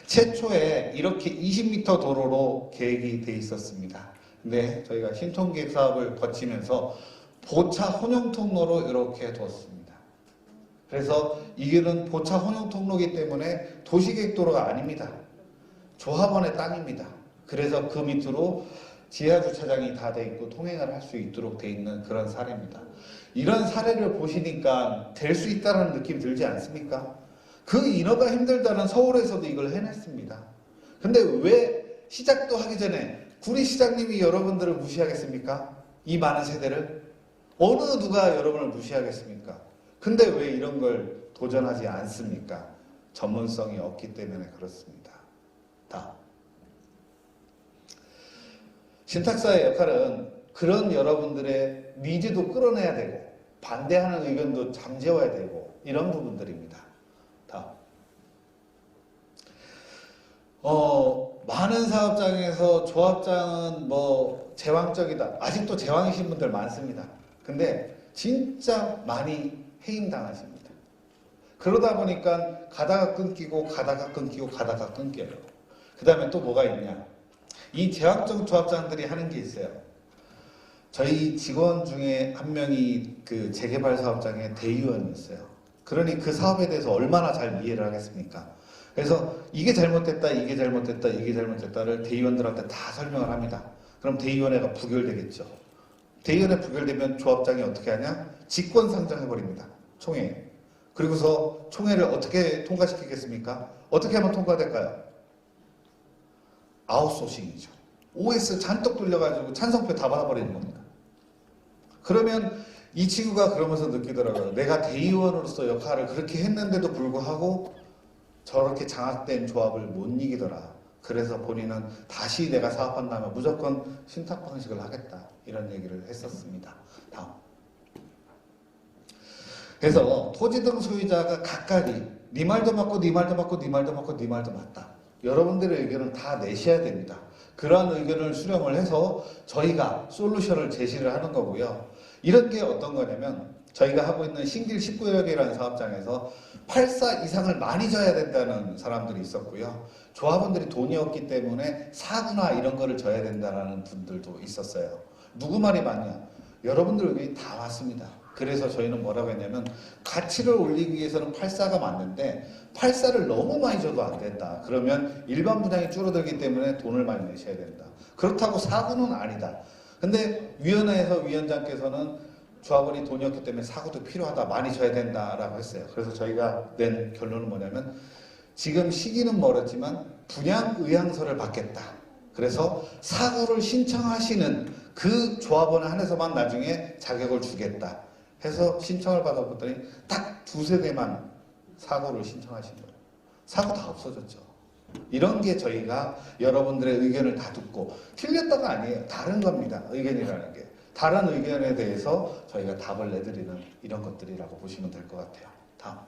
최초에 이렇게 20m 도로로 계획이 돼 있었습니다. 근데 저희가 신통기획 사업을 거치면서 보차 혼용 통로로 이렇게 뒀습니다. 그래서 이게는 보차 혼용 통로이기 때문에 도시계획도로가 아닙니다. 조합원의 땅입니다. 그래서 그 밑으로 지하주차장이 다 돼 있고 통행을 할 수 있도록 돼 있는 그런 사례입니다. 이런 사례를 보시니까 될 수 있다는 느낌 들지 않습니까? 그 인허가 힘들다는 서울에서도 이걸 해냈습니다. 근데 왜 시작도 하기 전에 구리시장님이 여러분들을 무시하겠습니까? 이 많은 세대를? 어느 누가 여러분을 무시하겠습니까? 근데 왜 이런 걸 도전하지 않습니까? 전문성이 없기 때문에 그렇습니다. 다음. 신탁사의 역할은 그런 여러분들의 니즈도 끌어내야 되고 반대하는 의견도 잠재워야 되고 이런 부분들입니다. 다음. 많은 사업장에서 조합장은 뭐 제왕적이다. 아직도 제왕이신 분들 많습니다. 근데 진짜 많이 해임당하십니다. 그러다 보니까 가다가 끊기고 가다가 끊기고 가다가 끊겨요. 그 다음에 또 뭐가 있냐. 이 제왕적 조합장들이 하는 게 있어요. 저희 직원 중에 한 명이 그 재개발 사업장의 대의원이었어요. 그러니 그 사업에 대해서 얼마나 잘 이해를 하겠습니까? 그래서 이게 잘못됐다, 이게 잘못됐다, 이게 잘못됐다를 대의원들한테 다 설명을 합니다. 그럼 대의원회가 부결되겠죠. 대의원회 부결되면 조합장이 어떻게 하냐? 직권 상정해버립니다. 총회. 그리고서 총회를 어떻게 통과시키겠습니까? 어떻게 하면 통과될까요? 아웃소싱이죠. OS 잔뜩 돌려가지고 찬성표 다 받아버리는 겁니다. 그러면 이 친구가 그러면서 느끼더라고요. 내가 대의원으로서 역할을 그렇게 했는데도 불구하고 저렇게 장악된 조합을 못 이기더라. 그래서 본인은 다시 내가 사업한다면 무조건 신탁 방식을 하겠다. 이런 얘기를 했었습니다. 다음. 그래서 토지 등 소유자가 각각이 네 말도 맞고 네 말도 맞고 네 말도 맞고 네 말도 맞다. 여러분들의 의견을 다 내셔야 됩니다. 그러한 의견을 수렴을 해서 저희가 솔루션을 제시를 하는 거고요. 이런 게 어떤 거냐면 저희가 하고 있는 신길 19여개라는 사업장에서 8사 이상을 많이 져야 된다는 사람들이 있었고요. 조합원들이 돈이 없기 때문에 4구나 이런 거를 져야 된다는 분들도 있었어요. 누구 말이 맞냐? 여러분들 의견이 다 맞습니다. 그래서 저희는 뭐라고 했냐면 가치를 올리기 위해서는 8사가 맞는데 8사를 너무 많이 줘도 안 된다. 그러면 일반 분양이 줄어들기 때문에 돈을 많이 내셔야 된다. 그렇다고 4구는 아니다. 근데 위원회에서 위원장께서는 조합원이 돈이 없기 때문에 4구도 필요하다. 많이 줘야 된다라고 했어요. 그래서 저희가 낸 결론은 뭐냐면 지금 시기는 멀었지만 분양 의향서를 받겠다. 그래서 4구를 신청하시는 그 조합원에 한해서만 나중에 자격을 주겠다. 해서 신청을 받아봤더니 딱 2세대만 4구를 신청하신 거예요. 4구 다 없어졌죠. 이런 게 저희가 여러분들의 의견을 다 듣고 틀렸다가 아니에요. 다른 겁니다. 의견이라는 게. 다른 의견에 대해서 저희가 답을 내드리는 이런 것들이라고 보시면 될 것 같아요. 다음.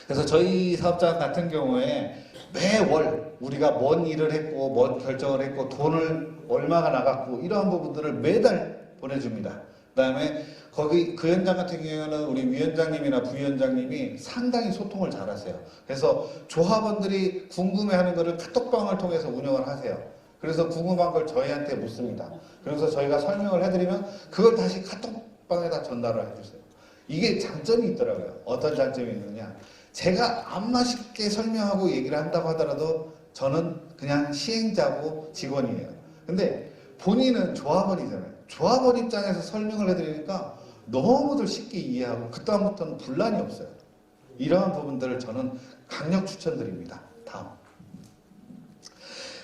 그래서 저희 사업장 같은 경우에 매월 우리가 뭔 일을 했고 뭔 결정을 했고 돈을 얼마가 나갔고 이러한 부분들을 매달 보내줍니다. 그 다음에 거기 그 현장 같은 경우에는 우리 위원장님이나 부위원장님이 상당히 소통을 잘하세요. 그래서 조합원들이 궁금해하는 것을 카톡방을 통해서 운영을 하세요. 그래서 궁금한 걸 저희한테 묻습니다. 그래서 저희가 설명을 해드리면 그걸 다시 카톡방에다 전달을 해주세요. 이게 장점이 있더라고요. 어떤 장점이 있느냐. 제가 안 맛있게 설명하고 얘기를 한다고 하더라도 저는 그냥 시행자고 직원이에요. 근데 본인은 조합원이잖아요. 조합원 입장에서 설명을 해드리니까 너무들 쉽게 이해하고 그다음부터는 분란이 없어요. 이러한 부분들을 저는 강력 추천드립니다. 다음.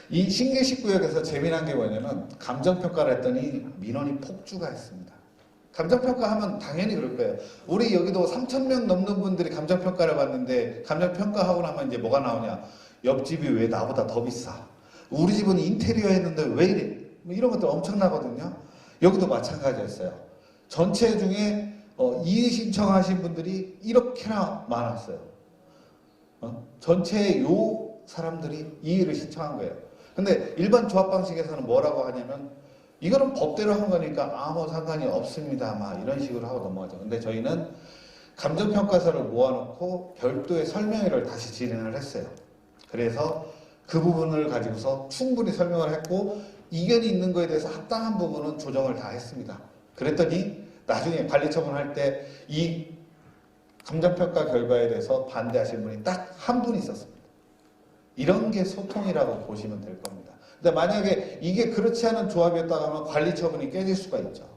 이 신길 19역에서 재미난 게 뭐냐면 감정평가를 했더니 민원이 폭주가 했습니다. 감정평가하면 당연히 그럴 거예요. 우리 여기도 3,000명 넘는 분들이 감정평가를 받는데 감정평가하고 나면 이제 뭐가 나오냐. 옆집이 왜 나보다 더 비싸. 우리 집은 인테리어 했는데 왜 이래. 뭐 이런 것들 엄청나거든요. 여기도 마찬가지였어요. 전체 중에 이의 신청하신 분들이 이렇게나 많았어요. 전체 요 사람들이 이의를 신청한 거예요. 근데 일반 조합 방식에서는 뭐라고 하냐면 이거는 법대로 한 거니까 아무 상관이 없습니다. 막 이런 식으로 하고 넘어가죠. 근데 저희는 감정평가서를 모아놓고 별도의 설명회를 다시 진행을 했어요. 그래서 그 부분을 가지고서 충분히 설명을 했고 이견이 있는 거에 대해서 합당한 부분은 조정을 다 했습니다. 그랬더니 나중에 관리처분할 때 이 감정평가 결과에 대해서 반대하신 분이 딱 한 분 있었습니다. 이런 게 소통이라고 보시면 될 겁니다. 근데 만약에 이게 그렇지 않은 조합이었다고 하면 관리처분이 깨질 수가 있죠.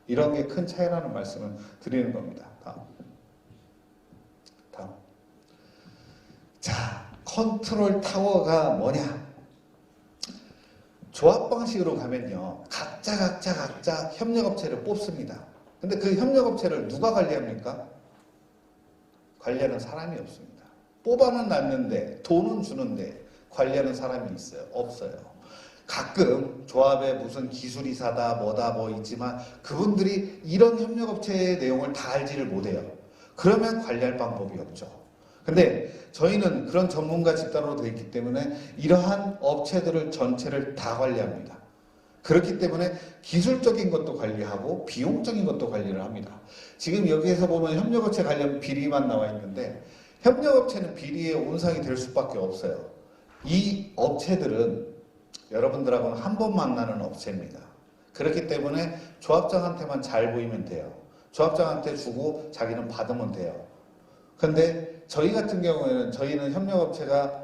이런 게 큰 차이라는 말씀을 드리는 겁니다. 다음. 자, 컨트롤 타워가 뭐냐? 조합 방식으로 가면요. 각자 협력업체를 뽑습니다. 근데 그 협력업체를 누가 관리합니까? 관리하는 사람이 없습니다. 뽑아는 놨는데 돈은 주는데 관리하는 사람이 있어요? 없어요. 가끔 조합에 무슨 기술이사다 뭐다 뭐 있지만 그분들이 이런 협력업체의 내용을 다 알지를 못해요. 그러면 관리할 방법이 없죠. 근데 저희는 그런 전문가 집단으로 되어 있기 때문에 이러한 업체들을 전체를 다 관리합니다. 그렇기 때문에 기술적인 것도 관리하고 비용적인 것도 관리를 합니다. 지금 여기에서 보면 협력업체 관련 비리만 나와 있는데 협력업체는 비리의 온상이 될 수밖에 없어요. 이 업체들은 여러분들하고는 한 번 만나는 업체입니다. 그렇기 때문에 조합장한테만 잘 보이면 돼요. 조합장한테 주고 자기는 받으면 돼요. 근데 저희 같은 경우에는 저희는 협력업체가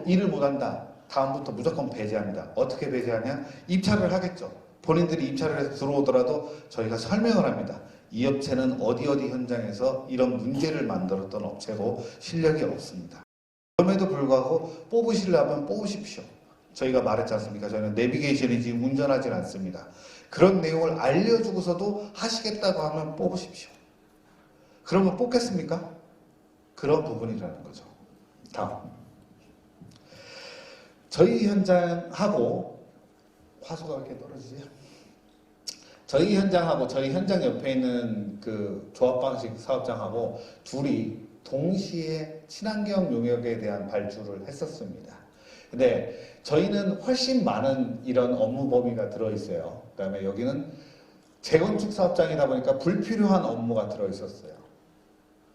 일을 못한다. 다음부터 무조건 배제합니다. 어떻게 배제하냐? 입찰을 하겠죠. 본인들이 입찰을 해서 들어오더라도 저희가 설명을 합니다. 이 업체는 어디 현장에서 이런 문제를 만들었던 업체고 실력이 없습니다. 그럼에도 불구하고 뽑으시려면 뽑으십시오. 저희가 말했지 않습니까? 저희는 내비게이션이지 운전하진 않습니다. 그런 내용을 알려주고서도 하시겠다고 하면 뽑으십시오. 그러면 뽑겠습니까? 그런 부분이라는 거죠. 다음. 저희 현장하고 화소가 왜 이렇게 떨어지지? 저희 현장하고 저희 현장 옆에 있는 그 조합방식 사업장하고 둘이 동시에 친환경 용역에 대한 발주를 했었습니다. 근데 저희는 훨씬 많은 이런 업무 범위가 들어있어요. 그 다음에 여기는 재건축 사업장이다 보니까 불필요한 업무가 들어있었어요.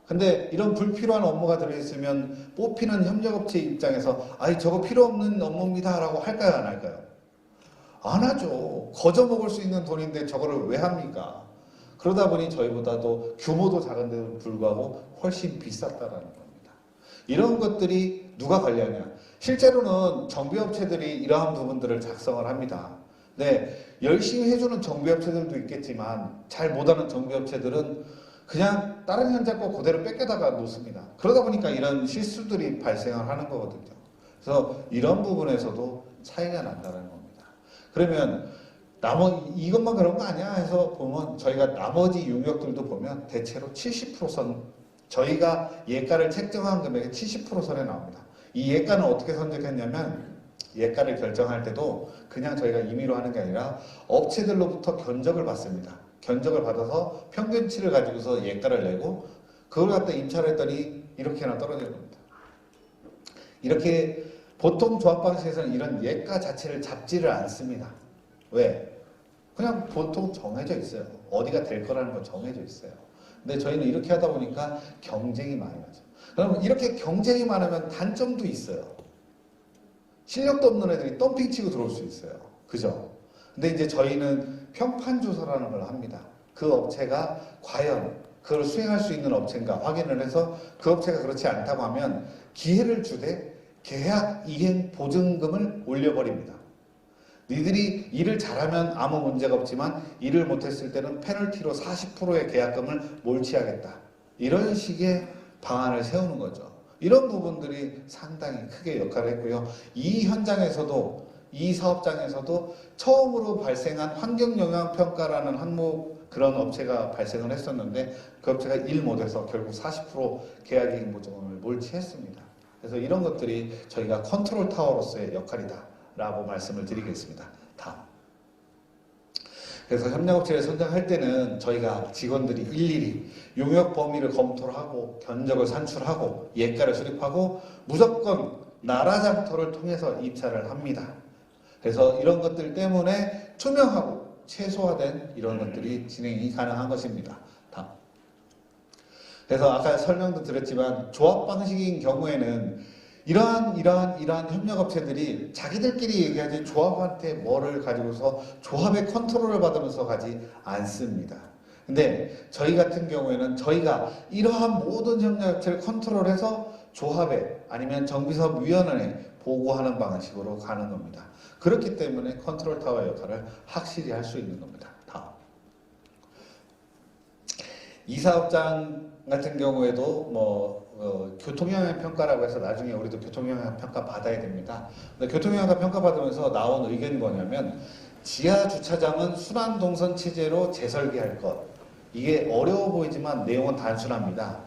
근데 이런 불필요한 업무가 들어있으면 뽑히는 협력업체 입장에서 아이 저거 필요 없는 업무입니다 라고 할까요 안 할까요? 안 하죠. 거저 먹을 수 있는 돈인데 저거를 왜 합니까? 그러다 보니 저희보다도 규모도 작은데도 불구하고 훨씬 비쌌다라는 겁니다. 이런 것들이 누가 관리하냐? 실제로는 정비업체들이 이러한 부분들을 작성을 합니다. 네, 열심히 해주는 정비업체들도 있겠지만 잘 못하는 정비업체들은 그냥 다른 현장 거 그대로 뺏겨다가 놓습니다. 그러다 보니까 이런 실수들이 발생을 하는 거거든요. 그래서 이런 부분에서도 차이가 난다는 겁니다. 그러면 이것만 그런 거 아니야 해서 보면 저희가 나머지 용역들도 보면 대체로 70%선 저희가 예가를 책정한 금액의 70%선에 나옵니다. 이 예가는 어떻게 선정했냐면 예가를 결정할 때도 그냥 저희가 임의로 하는 게 아니라 업체들로부터 견적을 받습니다. 견적을 받아서 평균치를 가지고서 예가를 내고 그걸 갖다 임차를 했더니 이렇게나 떨어지는 겁니다. 이렇게 보통 조합 방식에서는 이런 예가 자체를 잡지를 않습니다. 왜? 그냥 보통 정해져 있어요. 어디가 될 거라는 건 정해져 있어요. 근데 저희는 이렇게 하다 보니까 경쟁이 많이 나죠. 그러면 이렇게 경쟁이 많으면 단점도 있어요. 실력도 없는 애들이 덤핑 치고 들어올 수 있어요. 그죠? 근데 이제 저희는 평판 조사라는 걸 합니다. 그 업체가 과연 그걸 수행할 수 있는 업체인가 확인을 해서 그 업체가 그렇지 않다고 하면 기회를 주되 계약 이행 보증금을 올려버립니다. 니들이 일을 잘하면 아무 문제가 없지만 일을 못했을 때는 페널티로 40%의 계약금을 몰취하겠다. 이런 식의 방안을 세우는 거죠. 이런 부분들이 상당히 크게 역할을 했고요. 이 현장에서도 이 사업장에서도 처음으로 발생한 환경영향평가라는 항목 그런 업체가 발생을 했었는데 그 업체가 일 못해서 결국 40% 계약이익 보증금을 몰취했습니다. 그래서 이런 것들이 저희가 컨트롤 타워로서의 역할이다 라고 말씀을 드리겠습니다. 다음. 그래서 협력업체를 선정할 때는 저희가 직원들이 일일이 용역 범위를 검토를 하고 견적을 산출하고 예가를 수립하고 무조건 나라장터를 통해서 입찰을 합니다. 그래서 이런 것들 때문에 투명하고 최소화된 이런 것들이 진행이 가능한 것입니다. 다음. 그래서 아까 설명도 드렸지만 조합 방식인 경우에는 이러한 협력업체들이 자기들끼리 얘기하지 조합한테 뭐를 가지고서 조합의 컨트롤을 받으면서 가지 않습니다. 근데 저희 같은 경우에는 저희가 이러한 모든 협력업체를 컨트롤해서 조합에 아니면 정비사업위원회에 보고하는 방식으로 가는 겁니다. 그렇기 때문에 컨트롤 타워 역할을 확실히 할 수 있는 겁니다. 다음. 이 사업장 같은 경우에도 교통영향 평가라고 해서 나중에 우리도 교통영향 평가 받아야 됩니다. 근데 교통영향 평가 받으면서 나온 의견이 뭐냐면 지하 주차장은 순환 동선 체제로 재설계할 것. 이게 어려워 보이지만 내용은 단순합니다.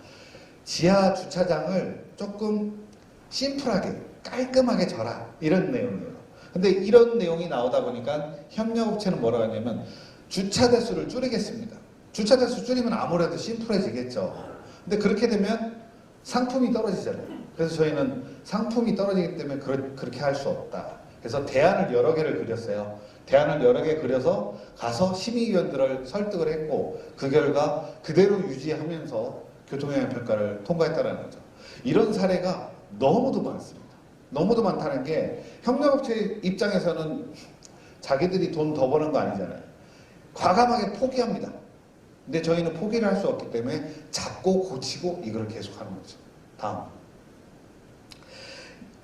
지하 주차장을 조금 심플하게 깔끔하게 져라 이런 내용이에요. 근데 이런 내용이 나오다 보니까 협력업체는 뭐라고 하냐면 주차 대수를 줄이겠습니다. 주차 대수 줄이면 아무래도 심플해지겠죠. 근데 그렇게 되면 상품이 떨어지잖아요. 그래서 저희는 상품이 떨어지기 때문에 그렇게 할 수 없다. 그래서 대안을 여러 개를 그렸어요. 대안을 여러 개 그려서 가서 심의위원들을 설득을 했고 그 결과 그대로 유지하면서 교통영향평가를 통과했다는 거죠. 이런 사례가 너무도 많습니다. 너무도 많다는 게 협력업체 입장에서는 자기들이 돈 더 버는 거 아니잖아요. 과감하게 포기합니다. 근데 저희는 포기를 할 수 없기 때문에 잡고 고치고 이걸 계속하는 거죠. 다음.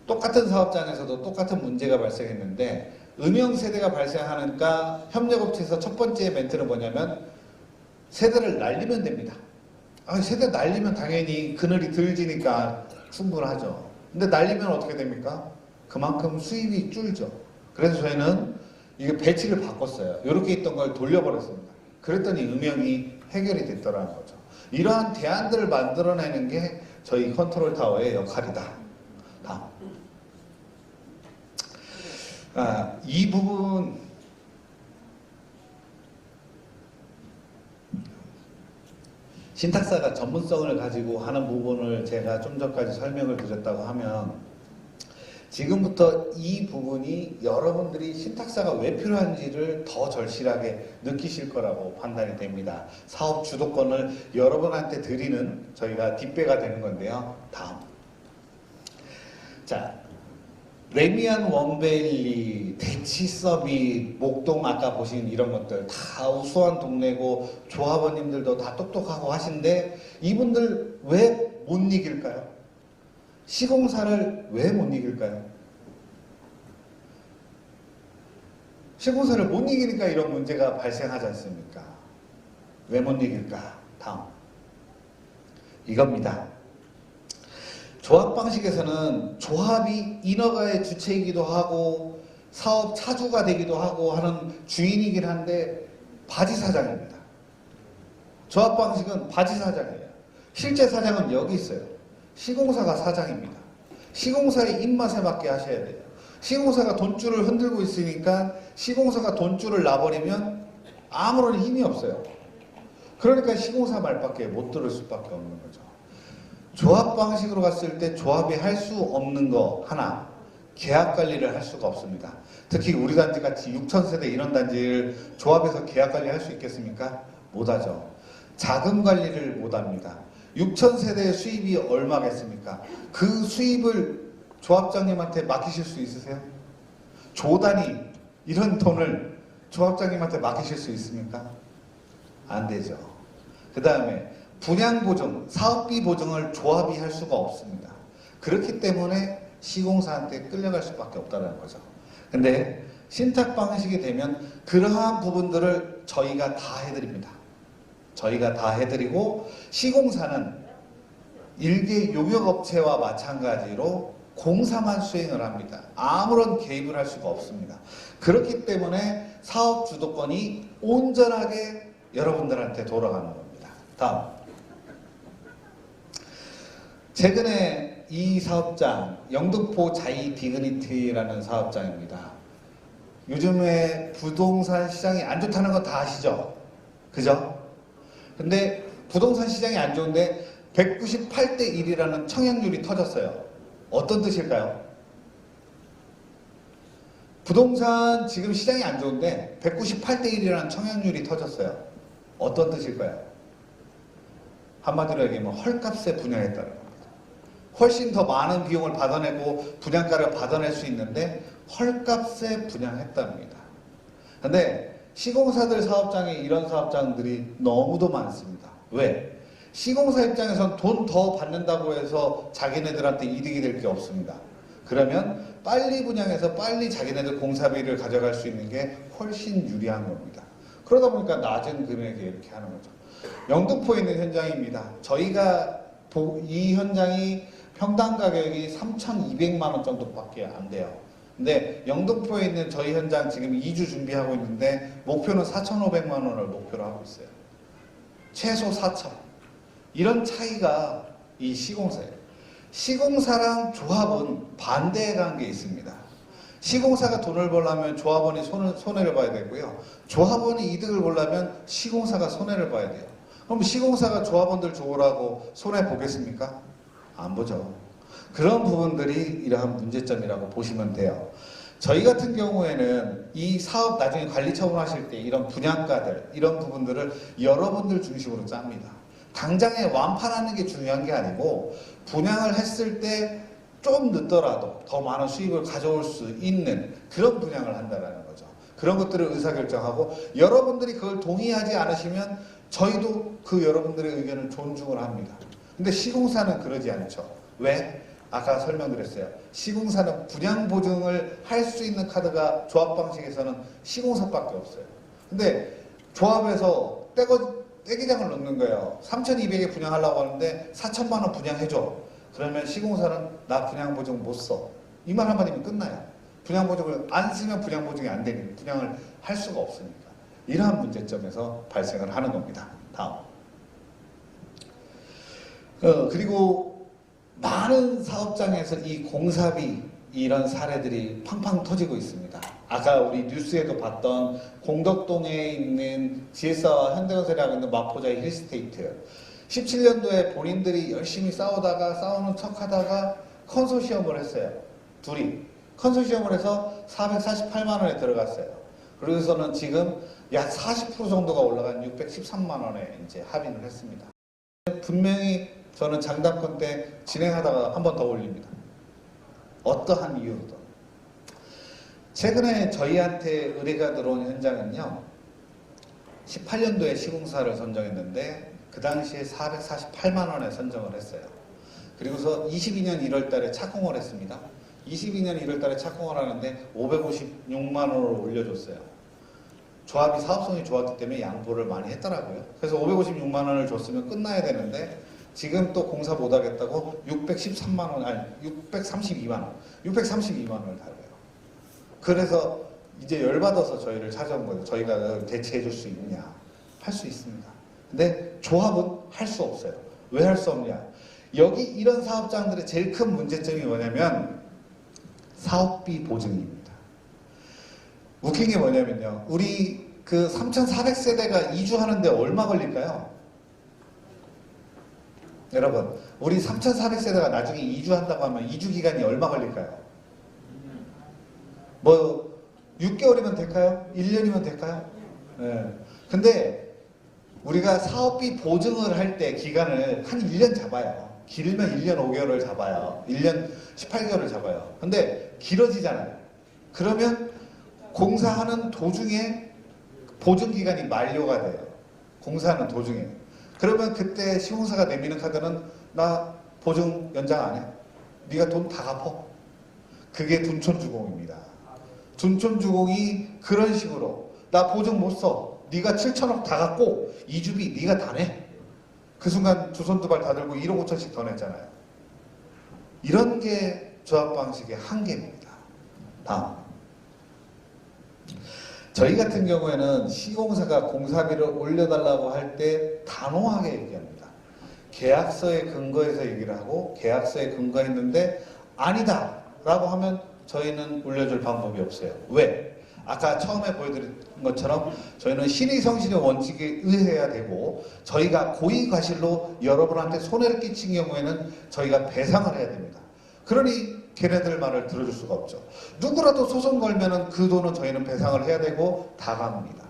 똑같은 사업장에서도 똑같은 문제가 발생했는데 음영 세대가 발생하니까 협력업체에서 첫 번째 멘트는 뭐냐면 세대를 날리면 됩니다. 세대 날리면 당연히 그늘이 덜 지니까 충분하죠. 근데 날리면 어떻게 됩니까? 그만큼 수입이 줄죠. 그래서 저희는 이게 배치를 바꿨어요. 이렇게 있던 걸 돌려버렸습니다. 그랬더니 음영이 해결이 됐더라는 거죠. 이러한 대안들을 만들어내는 게 저희 컨트롤 타워의 역할이다. 다음. 이 부분 신탁사가 전문성을 가지고 하는 부분을 제가 좀 전까지 설명을 드렸다고 하면 지금부터 이 부분이 여러분들이 신탁사가 왜 필요한지를 더 절실하게 느끼실 거라고 판단이 됩니다. 사업 주도권을 여러분한테 드리는 저희가 뒷배가 되는 건데요. 다음. 자, 레미안 원밸리, 대치서비, 목동 아까 보신 이런 것들 다 우수한 동네고 조합원님들도 다 똑똑하고 하신데 이분들 왜 못 이길까요? 시공사를 왜 못 이길까요? 시공사를 못 이기니까 이런 문제가 발생하지 않습니까? 왜 못 이길까? 다음. 이겁니다. 조합 방식에서는 조합이 인허가의 주체이기도 하고 사업 차주가 되기도 하고 하는 주인이긴 한데 바지사장입니다. 조합 방식은 바지사장이에요. 실제 사장은 여기 있어요. 시공사가 사장입니다. 시공사의 입맛에 맞게 하셔야 돼요. 시공사가 돈줄을 흔들고 있으니까 시공사가 돈줄을 놔버리면 아무런 힘이 없어요. 그러니까 시공사 말밖에 못 들을 수밖에 없는 거죠. 조합 방식으로 갔을 때 조합이 할 수 없는 거 하나, 계약 관리를 할 수가 없습니다. 특히 우리 단지 같이 6,000세대 이런 단지를 조합에서 계약 관리할 수 있겠습니까? 못하죠. 자금 관리를 못합니다. 6,000세대의 수입이 얼마겠습니까? 그 수입을 조합장님한테 맡기실 수 있으세요? 조 단위 이런 돈을 조합장님한테 맡기실 수 있습니까? 안 되죠. 그 다음에 분양보증, 사업비 보증을 조합이 할 수가 없습니다. 그렇기 때문에 시공사한테 끌려갈 수밖에 없다는 거죠. 근데 신탁 방식이 되면 그러한 부분들을 저희가 다 해드립니다. 저희가 다 해드리고 시공사는 일개 용역업체와 마찬가지로 공사만 수행을 합니다. 아무런 개입을 할 수가 없습니다. 그렇기 때문에 사업 주도권이 온전하게 여러분들한테 돌아가는 겁니다. 다음. 최근에 이 사업장, 영등포 자이 디그니티라는 사업장입니다. 요즘에 부동산 시장이 안 좋다는 거 다 아시죠? 그죠? 근데 부동산 시장이 안 좋은데 198대 1이라는 청약률이 터졌어요. 어떤 뜻일까요? 부동산 지금 시장이 안 좋은데 198대 1이라는 청약률이 터졌어요. 어떤 뜻일까요? 한마디로 얘기하면 헐값에 분양했다는 겁니다. 훨씬 더 많은 비용을 받아내고 분양가를 받아낼 수 있는데 헐값에 분양했답니다. 근데 시공사들 사업장에 이런 사업장들이 너무도 많습니다. 왜? 시공사 입장에선 돈 더 받는다고 해서 자기네들한테 이득이 될 게 없습니다. 그러면 빨리 분양해서 빨리 자기네들 공사비를 가져갈 수 있는 게 훨씬 유리한 겁니다. 그러다 보니까 낮은 금액에 이렇게 하는 거죠. 영등포에 있는 현장입니다. 저희가 이 현장이 평당 가격이 3,200만 원 정도밖에 안 돼요. 근데 영등포에 있는 저희 현장 지금 2주 준비하고 있는데 목표는 4,500만 원을 목표로 하고 있어요. 최소 4,000. 이런 차이가 이 시공사예요. 시공사랑 조합은 반대의 관계에 있습니다. 시공사가 돈을 벌려면 조합원이 손해를 봐야 되고요. 조합원이 이득을 보려면 시공사가 손해를 봐야 돼요. 그럼 시공사가 조합원들 좋으라고 손해 보겠습니까? 안 보죠. 그런 부분들이 이러한 문제점이라고 보시면 돼요. 저희 같은 경우에는 이 사업 나중에 관리 처분하실 때 이런 분양가들, 이런 부분들을 여러분들 중심으로 짭니다. 당장에 완판하는 게 중요한 게 아니고 분양을 했을 때 좀 늦더라도 더 많은 수입을 가져올 수 있는 그런 분양을 한다는 거죠. 그런 것들을 의사결정하고 여러분들이 그걸 동의하지 않으시면 저희도 그 여러분들의 의견을 존중을 합니다. 근데 시공사는 그러지 않죠. 왜? 아까 설명드렸어요. 시공사는 분양 보증을 할 수 있는 카드가 조합 방식에서는 시공사밖에 없어요. 근데 조합에서 떼기장을 넣는 거예요. 3,200에 분양하려고 하는데 4,000만 원 분양해줘. 그러면 시공사는 나 분양 보증 못 써. 이 말 한마디면 끝나요. 분양 보증을 안 쓰면 분양 보증이 안 되니까 분양을 할 수가 없으니까. 이러한 문제점에서 발생을 하는 겁니다. 다음. 그리고 많은 사업장에서 이 공사비 이런 사례들이 팡팡 터지고 있습니다. 아까 우리 뉴스에도 봤던 공덕동에 있는 GS와 현대건설이 하고 있는 마포자의 힐스테이트. 17년도에 본인들이 열심히 싸우다가 싸우는 척하다가 컨소시엄을 했어요. 둘이 컨소시엄을 해서 448만 원에 들어갔어요. 그래서는 지금 약 40% 정도가 올라간 613만 원에 이제 합의를 했습니다. 분명히 저는 장담권 때 진행하다가 한 번 더 올립니다. 어떠한 이유로든. 최근에 저희한테 의뢰가 들어온 현장은요. 18년도에 시공사를 선정했는데 그 당시에 448만 원에 선정을 했어요. 그리고서 22년 1월 달에 착공을 했습니다. 22년 1월 달에 착공을 하는데 556만 원으로 올려줬어요. 조합이 사업성이 좋았기 때문에 양보를 많이 했더라고요. 그래서 556만 원을 줬으면 끝나야 되는데 지금 또 공사 못하겠다고 613만 원, 아니 632만 원, 632만 원을 달래요. 그래서 이제 열받아서 저희를 찾아온 거예요. 저희가 대체해 줄 수 있냐? 할 수 있습니다. 근데 조합은 할 수 없어요. 왜 할 수 없냐? 여기 이런 사업장들의 제일 큰 문제점이 뭐냐면 사업비 보증입니다. 웃긴 게 뭐냐면요. 우리 그 3,400세대가 이주하는데 얼마 걸릴까요? 여러분, 우리 3,400세대가 나중에 이주한다고 하면 이주 기간이 얼마 걸릴까요? 뭐 6개월이면 될까요? 1년이면 될까요? 네. 근데 우리가 사업비 보증을 할 때 기간을 한 1년 잡아요. 길면 1년 5개월을 잡아요. 1년 18개월을 잡아요. 근데 길어지잖아요. 그러면 공사하는 도중에 보증기간이 만료가 돼요. 공사하는 도중에. 그러면 그때 시공사가 내미는 카드는 나 보증 연장 안 해. 네가 돈 다 갚어. 그게 둔촌주공입니다. 둔촌주공이 그런 식으로 나 보증 못 써. 네가 7천억 다 갖고 이주비 네가 다 내. 그 순간 두 손 두 발 다 들고 1억 5천씩 더 냈잖아요. 이런 게 조합 방식의 한계입니다. 다음. 저희 같은 경우에는 시공사가 공사비를 올려달라고 할 때 단호하게 얘기합니다. 계약서에 근거해서 얘기를 하고 계약서에 근거했는데 아니다 라고 하면 저희는 올려줄 방법이 없어요. 왜? 아까 처음에 보여드린 것처럼 저희는 신의성실의 원칙에 의해야 되고 저희가 고의과실로 여러분한테 손해를 끼친 경우에는 저희가 배상을 해야 됩니다. 그러니 걔네들 말을 들어줄 수가 없죠. 누구라도 소송 걸면은 그 돈은 저희는 배상을 해야 되고 다 갑니다.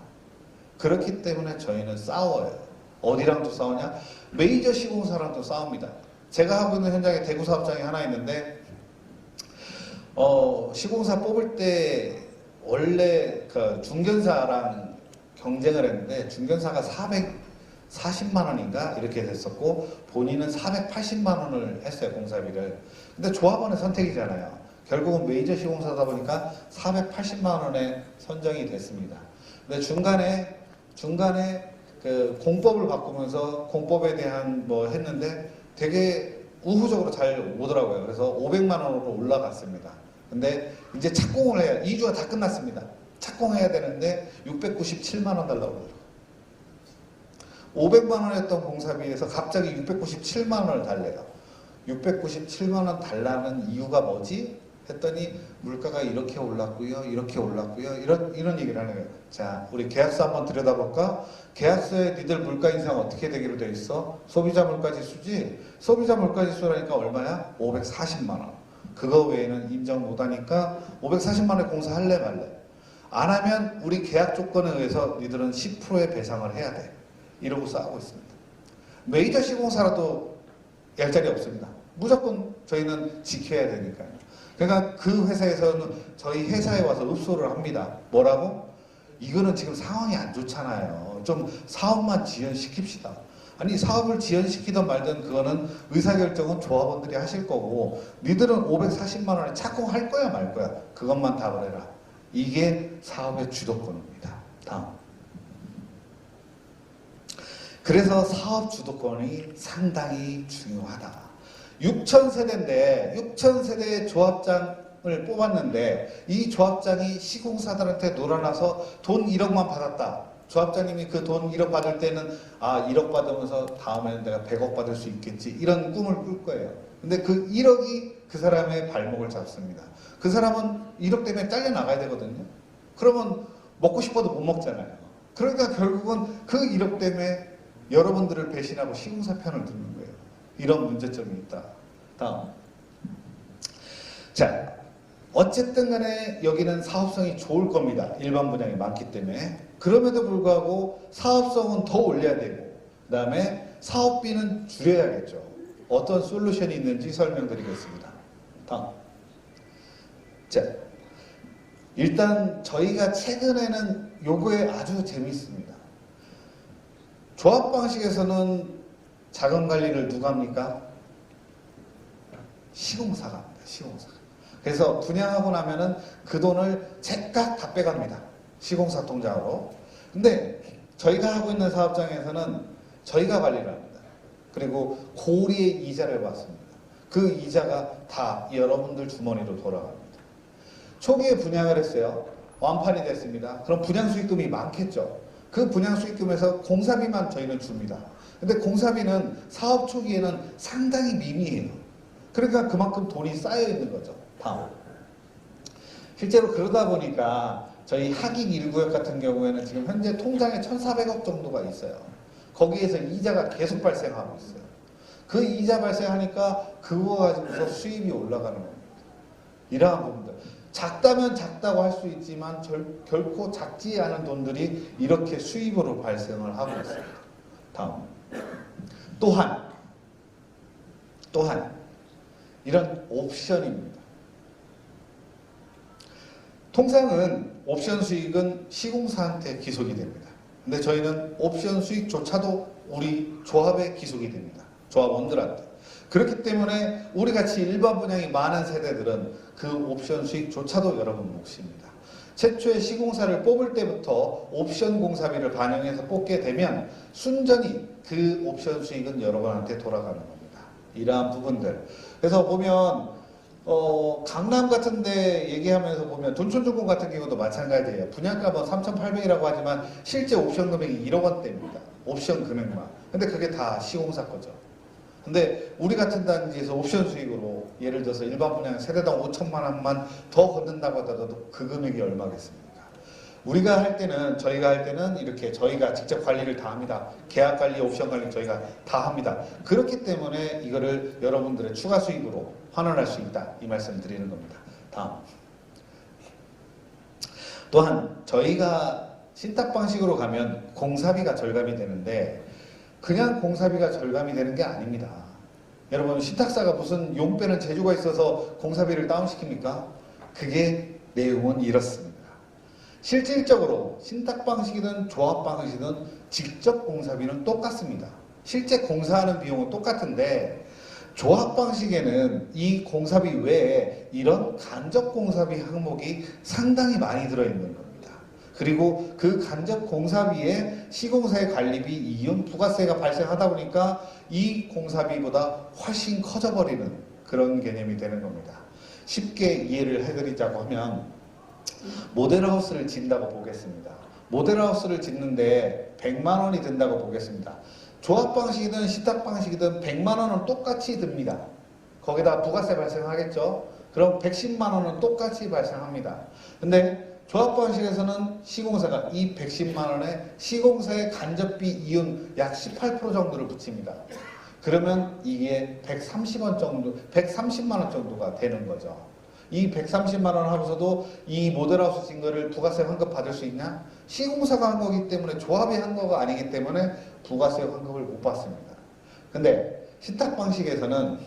그렇기 때문에 저희는 싸워요. 어디랑도 싸우냐? 메이저 시공사랑도 싸웁니다. 제가 하고 있는 현장에 대구 사업장이 하나 있는데 시공사 뽑을 때 원래 그 중견사랑 경쟁을 했는데 중견사가 440만 원인가 이렇게 됐었고 본인은 480만 원을 했어요. 공사비를. 근데 조합원의 선택이잖아요. 결국은 메이저 시공사다 보니까 480만 원에 선정이 됐습니다. 근데 중간에 그 공법을 바꾸면서 공법에 대한 뭐 했는데 되게 우호적으로 잘 오더라고요. 그래서 500만 원으로 올라갔습니다. 근데 이제 착공을 해야 2주가 다 끝났습니다. 착공해야 되는데 697만 원 달라고 그러더라고요. 500만 원이었던 공사비에서 갑자기 697만 원을 달래요. 697만 원 달라는 이유가 뭐지? 했더니 물가가 이렇게 올랐고요. 이렇게 올랐고요. 이런 얘기를 하는 거예요. 자, 우리 계약서 한번 들여다볼까? 계약서에 니들 물가 인상 어떻게 되기로 돼 있어? 소비자 물가지수지? 소비자 물가지수라니까 얼마야? 540만 원. 그거 외에는 인정 못하니까 540만 원에 공사할래 말래. 안 하면 우리 계약 조건에 의해서 니들은 10%의 배상을 해야 돼. 이러고 싸우고 있습니다. 메이저 시공사라도 얄짤이 없습니다. 무조건 저희는 지켜야 되니까요. 그러니까 그 회사에서는 저희 회사에 와서 읍소를 합니다. 뭐라고? 이거는 지금 상황이 안 좋잖아요. 좀 사업만 지연시킵시다. 아니 사업을 지연시키든 말든 그거는 의사결정은 조합원들이 하실 거고 니들은 540만 원에 착공할 거야 말 거야. 그것만 답을 해라. 이게 사업의 주도권입니다. 다음. 그래서 사업 주도권이 상당히 중요하다. 6,000세대인데 6,000세대의 조합장을 뽑았는데 이 조합장이 시공사들한테 놀아나서 돈 1억만 받았다. 조합장님이 그 돈 1억 받을 때는 1억 받으면서 다음에는 내가 100억 받을 수 있겠지 이런 꿈을 꿀 거예요. 근데 그 1억이 그 사람의 발목을 잡습니다. 그 사람은 1억 때문에 잘려나가야 되거든요. 그러면 먹고 싶어도 못 먹잖아요. 그러니까 결국은 그 1억 때문에 여러분들을 배신하고 시공사 편을 드는 거예요. 이런 문제점이 있다. 다음. 자, 어쨌든 간에 여기는 사업성이 좋을 겁니다. 일반 분양이 많기 때문에. 그럼에도 불구하고 사업성은 더 올려야 되고 그 다음에 사업비는 줄여야겠죠. 어떤 솔루션이 있는지 설명드리겠습니다. 다음. 자, 일단 저희가 최근에는 요거에 아주 재미있습니다. 조합 방식에서는 자금 관리를 누가 합니까? 시공사가 합니다. 시공사가. 그래서 분양하고 나면은 그 돈을 제깍 다 빼갑니다. 시공사 통장으로. 근데 저희가 하고 있는 사업장에서는 저희가 관리를 합니다. 그리고 고리의 이자를 받습니다. 그 이자가 다 여러분들 주머니로 돌아갑니다. 초기에 분양을 했어요. 완판이 됐습니다. 그럼 분양 수익금이 많겠죠. 그 분양 수익금에서 공사비만 저희는 줍니다. 근데 공사비는 사업 초기에는 상당히 미미해요. 그러니까 그만큼 돈이 쌓여 있는 거죠. 다음. 실제로 그러다 보니까 저희 하객 1구역 같은 경우에는 지금 현재 통장에 1,400억 정도가 있어요. 거기에서 이자가 계속 발생하고 있어요. 그 이자 발생하니까 그거 가지고서 수입이 올라가는 겁니다. 이러한 부분들. 작다면 작다고 할 수 있지만 결코 작지 않은 돈들이 이렇게 수입으로 발생을 하고 있습니다. 다음. 또한 이런 옵션입니다. 통상은 옵션 수익은 시공사한테 기속이 됩니다. 근데 저희는 옵션 수익조차도 우리 조합에 기속이 됩니다. 조합원들한테. 그렇기 때문에 우리같이 일반 분양이 많은 세대들은 그 옵션 수익조차도 여러분 몫입니다. 최초의 시공사를 뽑을 때부터 옵션 공사비를 반영해서 뽑게 되면 순전히 그 옵션 수익은 여러분한테 돌아가는 겁니다. 이러한 부분들. 그래서 보면 강남 같은 데 얘기하면서 보면 둔촌중공 같은 경우도 마찬가지예요. 분양가는 3,800이라고 하지만 실제 옵션 금액이 1억 원대입니다. 옵션 금액만. 근데 그게 다 시공사 거죠. 근데 우리 같은 단지에서 옵션 수익으로 예를 들어서 일반 분양 세대당 5천만 원만 더 걷는다고 하더라도 그 금액이 얼마겠습니까? 우리가 할 때는 저희가 할 때는 이렇게 저희가 직접 관리를 다 합니다. 계약 관리, 옵션 관리 저희가 다 합니다. 그렇기 때문에 이거를 여러분들의 추가 수익으로 환원할 수 있다. 이 말씀 드리는 겁니다. 다음. 또한 저희가 신탁 방식으로 가면 공사비가 절감이 되는데 그냥 공사비가 절감이 되는 게 아닙니다. 여러분 신탁사가 무슨 용 빼는 재주가 있어서 공사비를 다운시킵니까? 그게 내용은 이렇습니다. 실질적으로 신탁 방식이든 조합 방식이든 직접 공사비는 똑같습니다. 실제 공사하는 비용은 똑같은데 조합 방식에는 이 공사비 외에 이런 간접 공사비 항목이 상당히 많이 들어있는 겁니다. 그리고 그 간접 공사비에 시공사의 관리비, 이윤, 부가세가 발생하다 보니까 이 공사비보다 훨씬 커져버리는 그런 개념이 되는 겁니다. 쉽게 이해를 해드리자고 하면 모델하우스를 짓는다고 보겠습니다. 모델하우스를 짓는데 100만 원이 든다고 보겠습니다. 조합 방식이든 신탁 방식이든 100만 원은 똑같이 듭니다. 거기다 부가세 발생하겠죠. 그럼 110만 원은 똑같이 발생합니다. 근데 조합 방식에서는 시공사가 이 110만 원에 시공사의 간접비 이윤 약 18% 정도를 붙입니다. 그러면 이게 130원 정도, 130만 원 정도가 되는 거죠. 이 130만 원 하고서도 이 모델하우스 진 거를 부가세 환급 받을 수 있냐? 시공사가 한 거기 때문에 조합이 한 거가 아니기 때문에 부가세 환급을 못 받습니다. 근데 신탁 방식에서는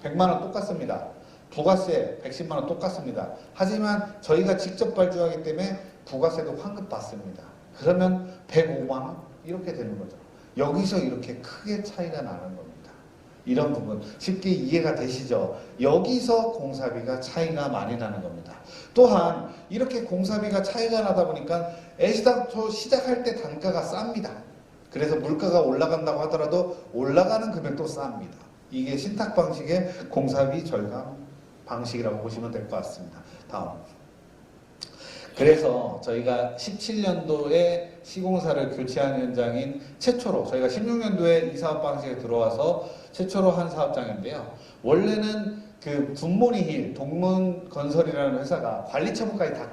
100만 원 똑같습니다. 부가세 110만 원 똑같습니다. 하지만 저희가 직접 발주하기 때문에 부가세도 환급 받습니다. 그러면 105만 원 이렇게 되는 거죠. 여기서 이렇게 크게 차이가 나는 겁니다. 이런 부분 쉽게 이해가 되시죠? 여기서 공사비가 차이가 많이 나는 겁니다. 또한 이렇게 공사비가 차이가 나다 보니까 애시당초 시작할 때 단가가 쌉니다. 그래서 물가가 올라간다고 하더라도 올라가는 금액도 쌉니다. 이게 신탁 방식의 공사비 절감 방식이라고 보시면 될 것 같습니다. 다음. 그래서 저희가 17년도에 시공사를 교체한 현장인 최초로 저희가 16년도에 이 사업 방식에 들어와서 최초로 한 사업장인데요. 원래는 그 굿모닝힐 동문건설이라는 회사가 관리처분까지 다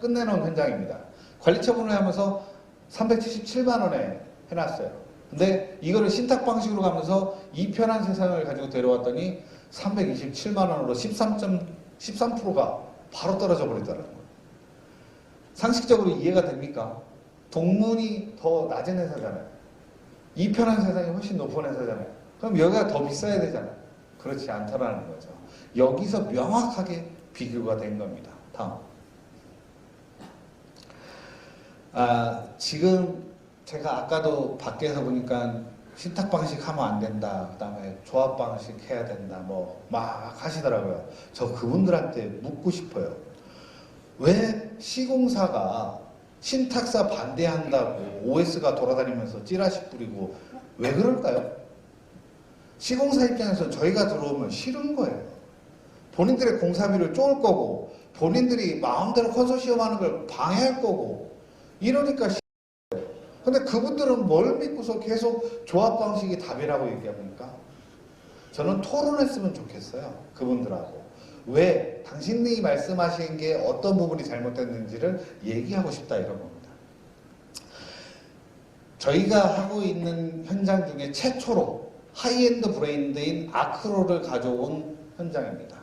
끝내놓은 현장입니다. 관리처분을 하면서 377만 원에 해놨어요. 근데 이거를 신탁 방식으로 가면서 이 편한 세상을 가지고 데려왔더니 327만 원으로 13%가 바로 떨어져 버리더라고요. 상식적으로 이해가 됩니까? 동문이 더 낮은 회사잖아요. 이 편한 세상이 훨씬 높은 회사잖아요. 그럼 여기가 더 비싸야 되잖아요. 그렇지 않다라는 거죠. 여기서 명확하게 비교가 된 겁니다. 다음. 지금 제가 아까도 밖에서 보니까 신탁 방식 하면 안 된다. 그 다음에 조합 방식 해야 된다. 뭐 막 하시더라고요. 저 그분들한테 묻고 싶어요. 왜 시공사가 신탁사 반대한다고 OS가 돌아다니면서 찌라시 뿌리고 왜 그럴까요? 시공사 입장에서 저희가 들어오면 싫은 거예요. 본인들의 공사비를 쪼을 거고 본인들이 마음대로 컨소시엄 하는 걸 방해할 거고 이러니까 싫어요. 근데 그분들은 뭘 믿고서 계속 조합 방식이 답이라고 얘기합니까? 저는 토론했으면 좋겠어요. 그분들하고. 왜 당신이 말씀하신 게 어떤 부분이 잘못됐는지를 얘기하고 싶다 이런 겁니다. 저희가 하고 있는 현장 중에 최초로 하이엔드 브랜드인 아크로를 가져온 현장입니다.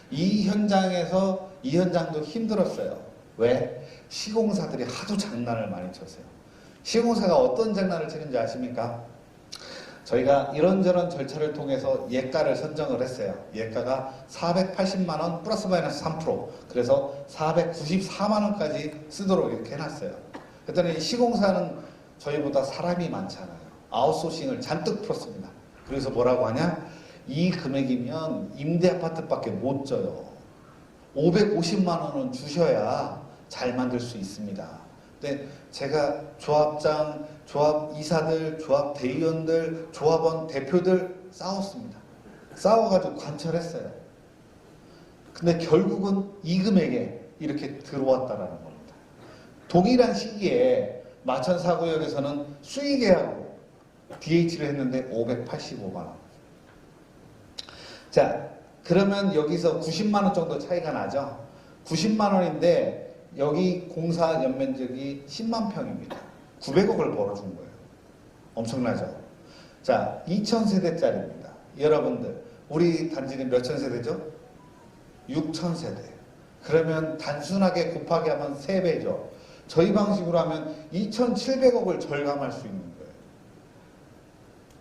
이 현장도 힘들었어요. 왜? 시공사들이 하도 장난을 많이 쳤어요. 시공사가 어떤 장난을 치는지 아십니까? 저희가 이런저런 절차를 통해서 예가를 선정을 했어요. 예가가 480만 원 플러스 마이너스 3%. 그래서 494만 원까지 쓰도록 이렇게 해놨어요. 그랬더니 시공사는 저희보다 사람이 많잖아요. 아웃소싱을 잔뜩 풀었습니다. 그래서 뭐라고 하냐? 이 금액이면 임대 아파트밖에 못 줘요. 550만 원은 주셔야 잘 만들 수 있습니다. 근데 제가 조합장, 조합 이사들, 조합 대의원들, 조합원 대표들 싸웠습니다. 싸워가지고 관철했어요. 근데 결국은 이 금액에 이렇게 들어왔다라는 겁니다. 동일한 시기에 마천 4구역에서는 수의계하고 DH를 했는데 585만 원. 자, 그러면 여기서 90만 원 정도 차이가 나죠. 90만 원인데 여기 공사 연면적이 10만 평입니다. 900억을 벌어준 거예요. 엄청나죠? 자, 2000세대짜리입니다. 여러분들, 우리 단지는 몇천 세대죠? 6000세대. 그러면 단순하게 곱하기 하면 3배죠. 저희 방식으로 하면 2700억을 절감할 수 있는 거예요.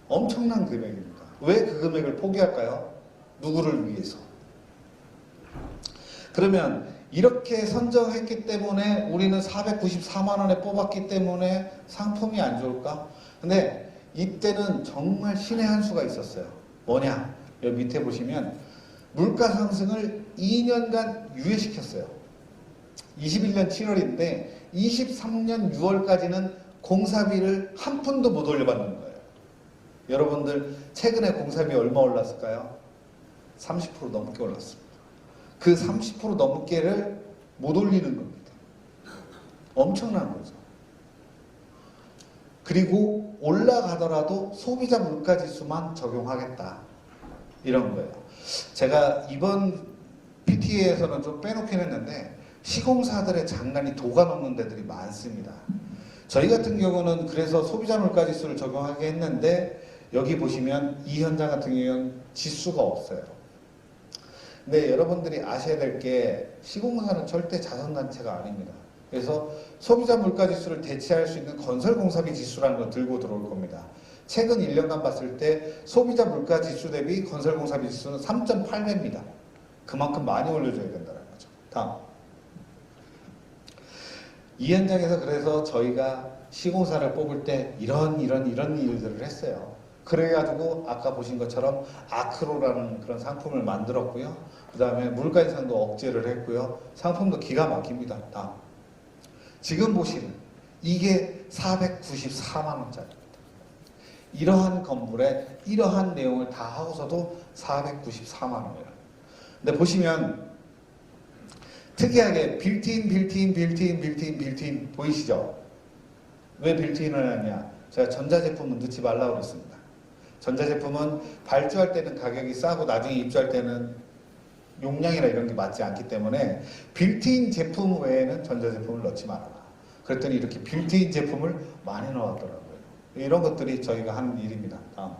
엄청난 금액입니다. 왜 그 금액을 포기할까요? 누구를 위해서? 그러면 이렇게 선정했기 때문에 우리는 494만 원에 뽑았기 때문에 상품이 안 좋을까? 근데 이때는 정말 신의 한 수가 있었어요. 뭐냐? 여기 밑에 보시면 물가 상승을 2년간 유예시켰어요. 21년 7월인데 23년 6월까지는 공사비를 한 푼도 못 올려받는 거예요. 여러분들 최근에 공사비 얼마 올랐을까요? 30% 넘게 올랐습니다. 그 30% 넘게를 못 올리는 겁니다. 엄청난 거죠. 그리고 올라가더라도 소비자 물가지수만 적용하겠다. 이런 거예요. 제가 이번 PTA에서는 좀 빼놓긴 했는데 시공사들의 장난이 도가 넘는 데들이 많습니다. 저희 같은 경우는 그래서 소비자 물가지수를 적용하게 했는데 여기 보시면 이 현장 같은 경우는 지수가 없어요. 근데 여러분들이 아셔야 될 게 시공사는 절대 자선단체가 아닙니다. 그래서 소비자 물가지수를 대체할 수 있는 건설공사비 지수라는 걸 들고 들어올 겁니다. 최근 1년간 봤을 때 소비자 물가 지수 대비 건설공사비 지수는 3.8배입니다. 그만큼 많이 올려줘야 된다는 거죠. 다음. 이 현장에서 그래서 저희가 시공사를 뽑을 때 이런 일들을 했어요. 그래가지고 아까 보신 것처럼 아크로라는 그런 상품을 만들었고요. 그 다음에 물가 인상도 억제를 했고요. 상품도 기가 막힙니다. 다음. 지금 보시는 이게 494만 원짜리입니다. 이러한 건물에 이러한 내용을 다 하고서도 494만 원이에요. 근데 보시면 특이하게 빌트인 보이시죠? 왜 빌트인을 하냐? 제가 전자제품은 넣지 말라고 그랬습니다. 전자제품은 발주할 때는 가격이 싸고 나중에 입주할 때는 용량이나 이런 게 맞지 않기 때문에 빌트인 제품 외에는 전자제품을 넣지 말아라. 그랬더니 이렇게 빌트인 제품을 많이 넣었더라고요. 이런 것들이 저희가 하는 일입니다. 다음.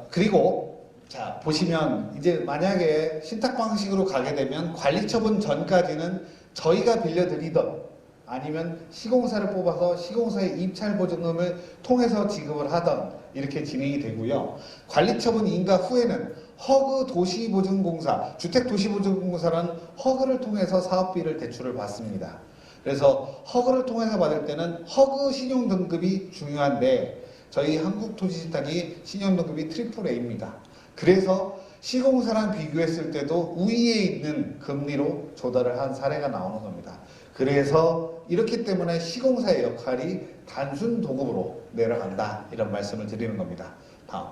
그리고 자 보시면 이제 만약에 신탁 방식으로 가게 되면 관리처분 전까지는 저희가 빌려드리던 아니면 시공사를 뽑아서 시공사의 입찰 보증금을 통해서 지급을 하던 이렇게 진행이 되고요. 관리처분 인가 후에는 허그 도시보증공사, 주택도시보증공사라는 허그를 통해서 사업비를 대출을 받습니다. 그래서 허그를 통해서 받을 때는 허그 신용등급이 중요한데 저희 한국토지신탁이 신용등급이 AAA입니다. 그래서 시공사랑 비교했을 때도 우위에 있는 금리로 조달을 한 사례가 나오는 겁니다. 그래서 이렇기 때문에 시공사의 역할이 단순 도급으로 내려간다 이런 말씀을 드리는 겁니다. 다음.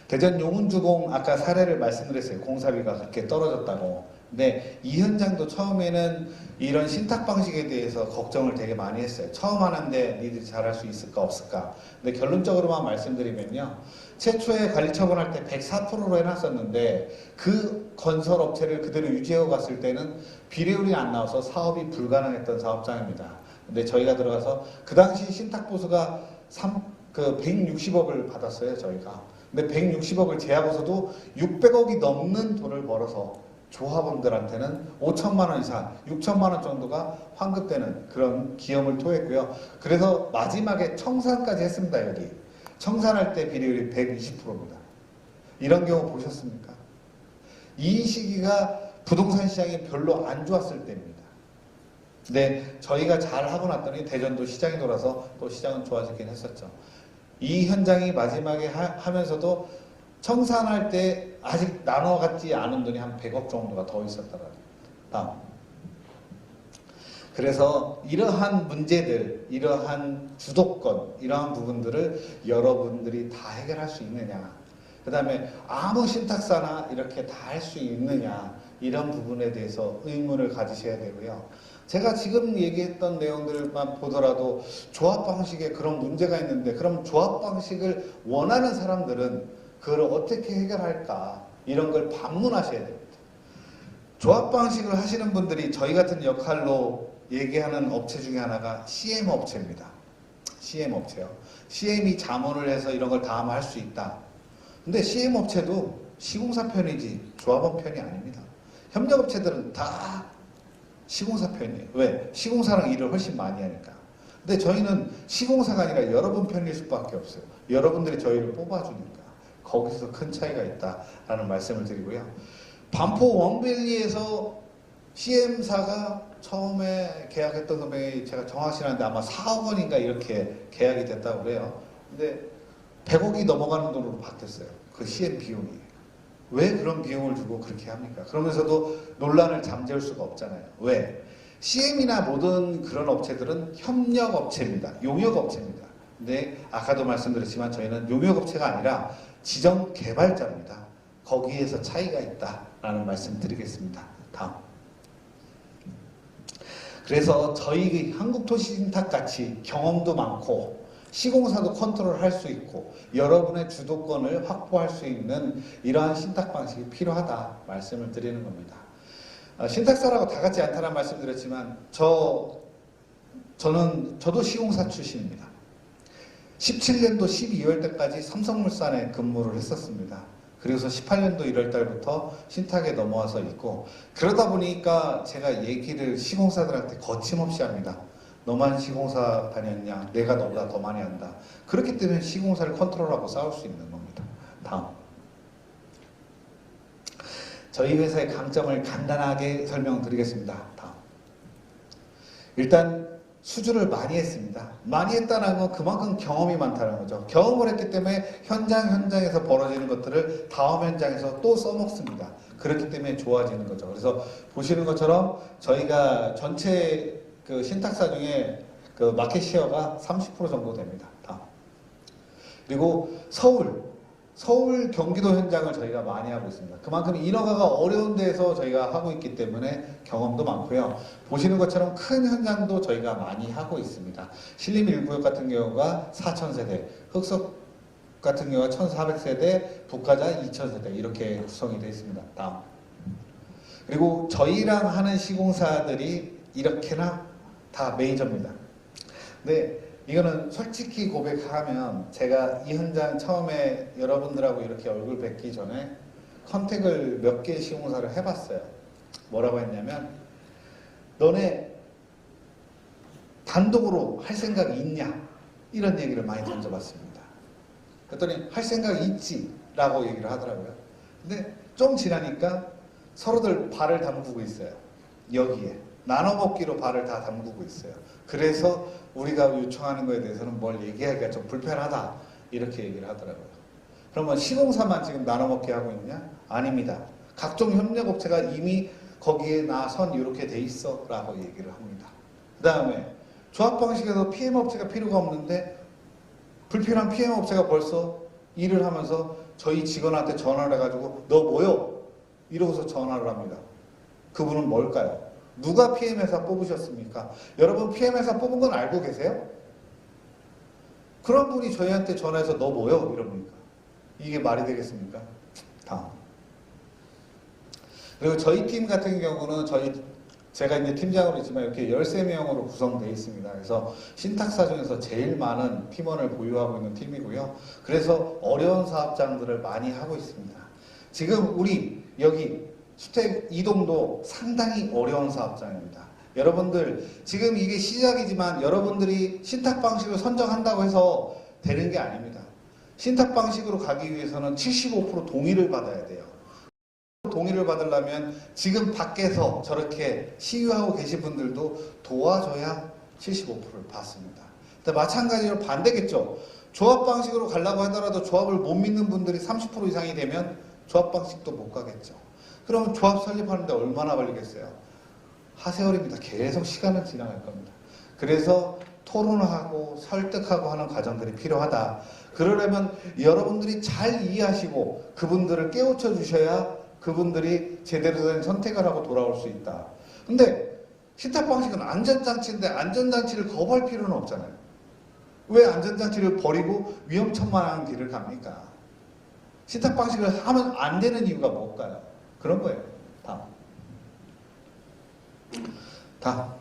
대전 용운주공 아까 사례를 말씀드렸어요. 공사비가 그렇게 떨어졌다고. 근데 이 현장도 처음에는 이런 신탁 방식에 대해서 걱정을 되게 많이 했어요. 처음 하는데 니들이 잘할 수 있을까 없을까. 근데 결론적으로만 말씀드리면요. 최초에 관리처분할 때 104%로 해놨었는데 그 건설업체를 그대로 유지해 갔을 때는 비례율이 안 나와서 사업이 불가능했던 사업장입니다. 근데 저희가 들어가서 그 당시 신탁보수가 160억을 받았어요. 저희가. 근데 160억을 제하고서도 600억이 넘는 돈을 벌어서 조합원들한테는 5천만 원 이상, 6천만 원 정도가 환급되는 그런 기염을 토했고요. 그래서 마지막에 청산까지 했습니다. 여기. 청산할 때 비례율이 120%입니다. 이런 경우 보셨습니까? 이 시기가 부동산 시장이 별로 안 좋았을 때입니다. 근데 저희가 잘 하고 났더니 대전도 시장이 돌아서 또 시장은 좋아지긴 했었죠. 이 현장이 마지막에 하면서도 청산할 때 아직 나눠갔지 않은 돈이 한 100억 정도가 더 있었더라고요. 다음. 그래서 이러한 문제들, 이러한 주도권, 이러한 부분들을 여러분들이 다 해결할 수 있느냐. 그 다음에 아무 신탁사나 이렇게 다 할 수 있느냐. 이런 부분에 대해서 의문을 가지셔야 되고요. 제가 지금 얘기했던 내용들만 보더라도 조합 방식에 그런 문제가 있는데 그럼 조합 방식을 원하는 사람들은 그걸 어떻게 해결할까 이런 걸 반문하셔야 됩니다. 조합 방식을 하시는 분들이 저희 같은 역할로 얘기하는 업체 중에 하나가 CM 업체입니다. CM 업체요. CM이 자문을 해서 이런 걸 다 할 수 있다. 근데 CM 업체도 시공사 편이지 조합원 편이 아닙니다. 협력업체들은 다 시공사 편이에요. 왜? 시공사랑 일을 훨씬 많이 하니까. 근데 저희는 시공사가 아니라 여러분 편일 수밖에 없어요. 여러분들이 저희를 뽑아주니까. 거기서 큰 차이가 있다라는 말씀을 드리고요. 반포 원밸리에서 CM사가 처음에 계약했던 금액이 제가 정확히 않은데 아마 4억 원인가 이렇게 계약이 됐다고 그래요. 근데 100억이 넘어가는 돈으로 바뀌었어요. 그 CM 비용이. 왜 그런 비용을 주고 그렇게 합니까? 그러면서도 논란을 잠재울 수가 없잖아요. 왜? CM이나 모든 그런 업체들은 협력업체입니다. 용역업체입니다. 근데 아까도 말씀드렸지만 저희는 용역업체가 아니라 지정개발자입니다. 거기에서 차이가 있다라는 말씀 드리겠습니다. 다음. 그래서 저희 한국토시신탁같이 경험도 많고 시공사도 컨트롤할 수 있고 여러분의 주도권을 확보할 수 있는 이러한 신탁 방식이 필요하다 말씀을 드리는 겁니다. 신탁사라고 다 같지 않다는 말씀 드렸지만 저도 시공사 출신입니다. 17년도 12월 때까지 삼성물산에 근무를 했었습니다. 그래서 18년도 1월 달부터 신탁에 넘어와서 있고 그러다 보니까 제가 얘기를 시공사들한테 거침없이 합니다. 너만 시공사 다녔냐? 내가 너보다 더 많이 한다. 그렇기 때문에 시공사를 컨트롤하고 싸울 수 있는 겁니다. 다음. 저희 회사의 강점을 간단하게 설명드리겠습니다. 다음. 일단 수주를 많이 했습니다. 많이 했다는 건 그만큼 경험이 많다는 거죠. 경험을 했기 때문에 현장에서 벌어지는 것들을 다음 현장에서 또 써먹습니다. 그렇기 때문에 좋아지는 거죠. 그래서 보시는 것처럼 저희가 전체 그 신탁사 중에 그 마켓 시어가 30% 정도 됩니다. 다음. 그리고 서울 경기도 현장을 저희가 많이 하고 있습니다. 그만큼 인허가가 어려운 데에서 저희가 하고 있기 때문에 경험도 많고요. 보시는 것처럼 큰 현장도 저희가 많이 하고 있습니다. 신림 1구역 같은 경우가 4,000세대, 흑석 같은 경우가 1,400세대, 북가자 2,000세대 이렇게 구성이 되어 있습니다. 다음. 그리고 저희랑 하는 시공사들이 이렇게나 다 메이저입니다. 근데 이거는 솔직히 고백하면 제가 이 현장 처음에 여러분들하고 이렇게 얼굴 뵙기 전에 컨택을 몇 개 시공사를 해봤어요. 뭐라고 했냐면 너네 단독으로 할 생각이 있냐? 이런 얘기를 많이 던져봤습니다. 그랬더니 할 생각이 있지 라고 얘기를 하더라고요. 근데 좀 지나니까 서로들 발을 담그고 있어요. 여기에 나눠먹기로 발을 다 담그고 있어요. 그래서 우리가 요청하는 거에 대해서는 뭘 얘기하기가 좀 불편하다 이렇게 얘기를 하더라고요. 그러면 시공사만 지금 나눠먹기 하고 있냐? 아닙니다. 각종 협력업체가 이미 거기에 나 선 이렇게 돼 있어 라고 얘기를 합니다. 그 다음에 조합방식에서 PM업체가 필요가 없는데 불필요한 PM업체가 벌써 일을 하면서 저희 직원한테 전화를 해가지고 너 뭐요? 이러고서 전화를 합니다. 그분은 뭘까요? 누가 PM회사 뽑으셨습니까? 여러분 PM회사 뽑은 건 알고 계세요? 그런 분이 저희한테 전화해서 너 뭐요? 이럽니까? 이게 말이 되겠습니까? 다음. 그리고 저희 팀 같은 경우는 제가 이제 팀장으로 있지만 이렇게 13명으로 구성되어 있습니다. 그래서 신탁사 중에서 제일 많은 팀원을 보유하고 있는 팀이고요. 그래서 어려운 사업장들을 많이 하고 있습니다. 지금 우리 여기 주택 이동도 상당히 어려운 사업장입니다. 여러분들 지금 이게 시작이지만 여러분들이 신탁 방식을 선정한다고 해서 되는 게 아닙니다. 신탁 방식으로 가기 위해서는 75% 동의를 받아야 돼요. 동의를 받으려면 지금 밖에서 저렇게 시위하고 계신 분들도 도와줘야 75%를 받습니다. 근데 마찬가지로 반대겠죠. 조합 방식으로 가려고 하더라도 조합을 못 믿는 분들이 30% 이상이 되면 조합 방식도 못 가겠죠. 그러면 조합 설립하는데 얼마나 걸리겠어요? 하세월입니다. 계속 시간은 지나갈 겁니다. 그래서 토론하고 설득하고 하는 과정들이 필요하다. 그러려면 여러분들이 잘 이해하시고 그분들을 깨우쳐 주셔야 그분들이 제대로 된 선택을 하고 돌아올 수 있다. 근데 신탁 방식은 안전장치인데 안전장치를 거부할 필요는 없잖아요. 왜 안전장치를 버리고 위험천만한 길을 갑니까? 신탁 방식을 하면 안 되는 이유가 뭘까요? 그런 거예요. 다음.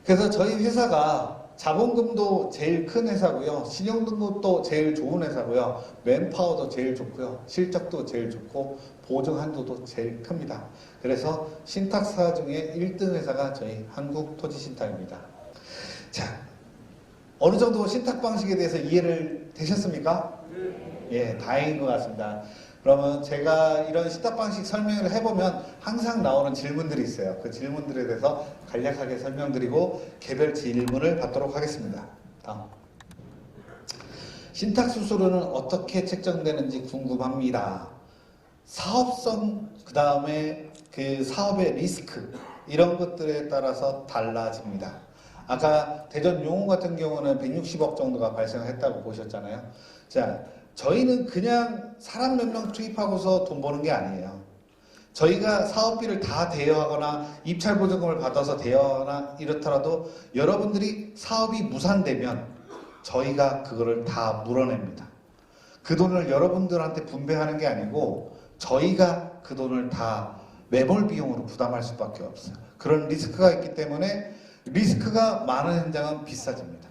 그래서 저희 회사가 자본금도 제일 큰 회사고요. 신용등급도 제일 좋은 회사고요. 맨파워도 제일 좋고요. 실적도 제일 좋고 보증 한도도 제일 큽니다. 그래서 신탁사 중에 1등 회사가 저희 한국토지신탁입니다. 자, 어느 정도 신탁 방식에 대해서 이해를 되셨습니까? 예, 다행인 것 같습니다. 그러면 제가 이런 신탁 방식 설명을 해보면 항상 나오는 질문들이 있어요. 그 질문들에 대해서 간략하게 설명드리고 개별 질문을 받도록 하겠습니다. 다음. 신탁 수수료는 어떻게 책정되는지 궁금합니다. 사업성, 그 다음에 그 사업의 리스크 이런 것들에 따라서 달라집니다. 아까 대전 용호 같은 경우는 160억 정도가 발생했다고 보셨잖아요. 자, 저희는 그냥 사람 몇 명 투입하고서 돈 버는 게 아니에요. 저희가 사업비를 다 대여하거나 입찰보증금을 받아서 대여하거나 이렇더라도 여러분들이 사업이 무산되면 저희가 그거를 다 물어냅니다. 그 돈을 여러분들한테 분배하는 게 아니고 저희가 그 돈을 다 매몰 비용으로 부담할 수밖에 없어요. 그런 리스크가 있기 때문에 리스크가 많은 현장은 비싸집니다.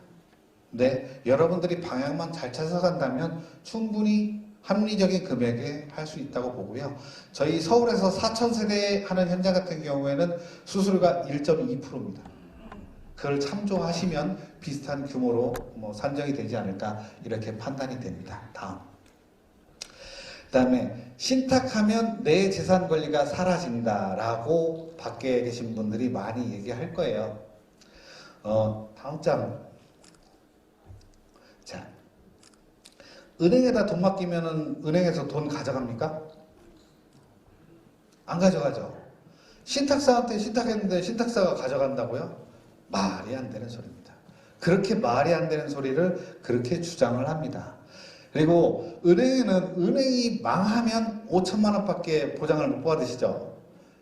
네, 여러분들이 방향만 잘 찾아간다면 충분히 합리적인 금액에 할 수 있다고 보고요. 저희 서울에서 4,000세대 하는 현장 같은 경우에는 수수료가 1.2%입니다. 그걸 참조하시면 비슷한 규모로 뭐 산정이 되지 않을까 이렇게 판단이 됩니다. 다음. 그다음에 신탁하면 내 재산 권리가 사라진다라고 밖에 계신 분들이 많이 얘기할 거예요. 다음 장. 자, 은행에다 돈 맡기면은 은행에서 돈 가져갑니까? 안 가져가죠. 신탁사한테 신탁했는데 신탁사가 가져간다고요? 말이 안 되는 소리입니다. 그렇게 말이 안 되는 소리를 그렇게 주장을 합니다. 그리고 은행에는 은행이 망하면 5천만 원밖에 보장을 못 받으시죠.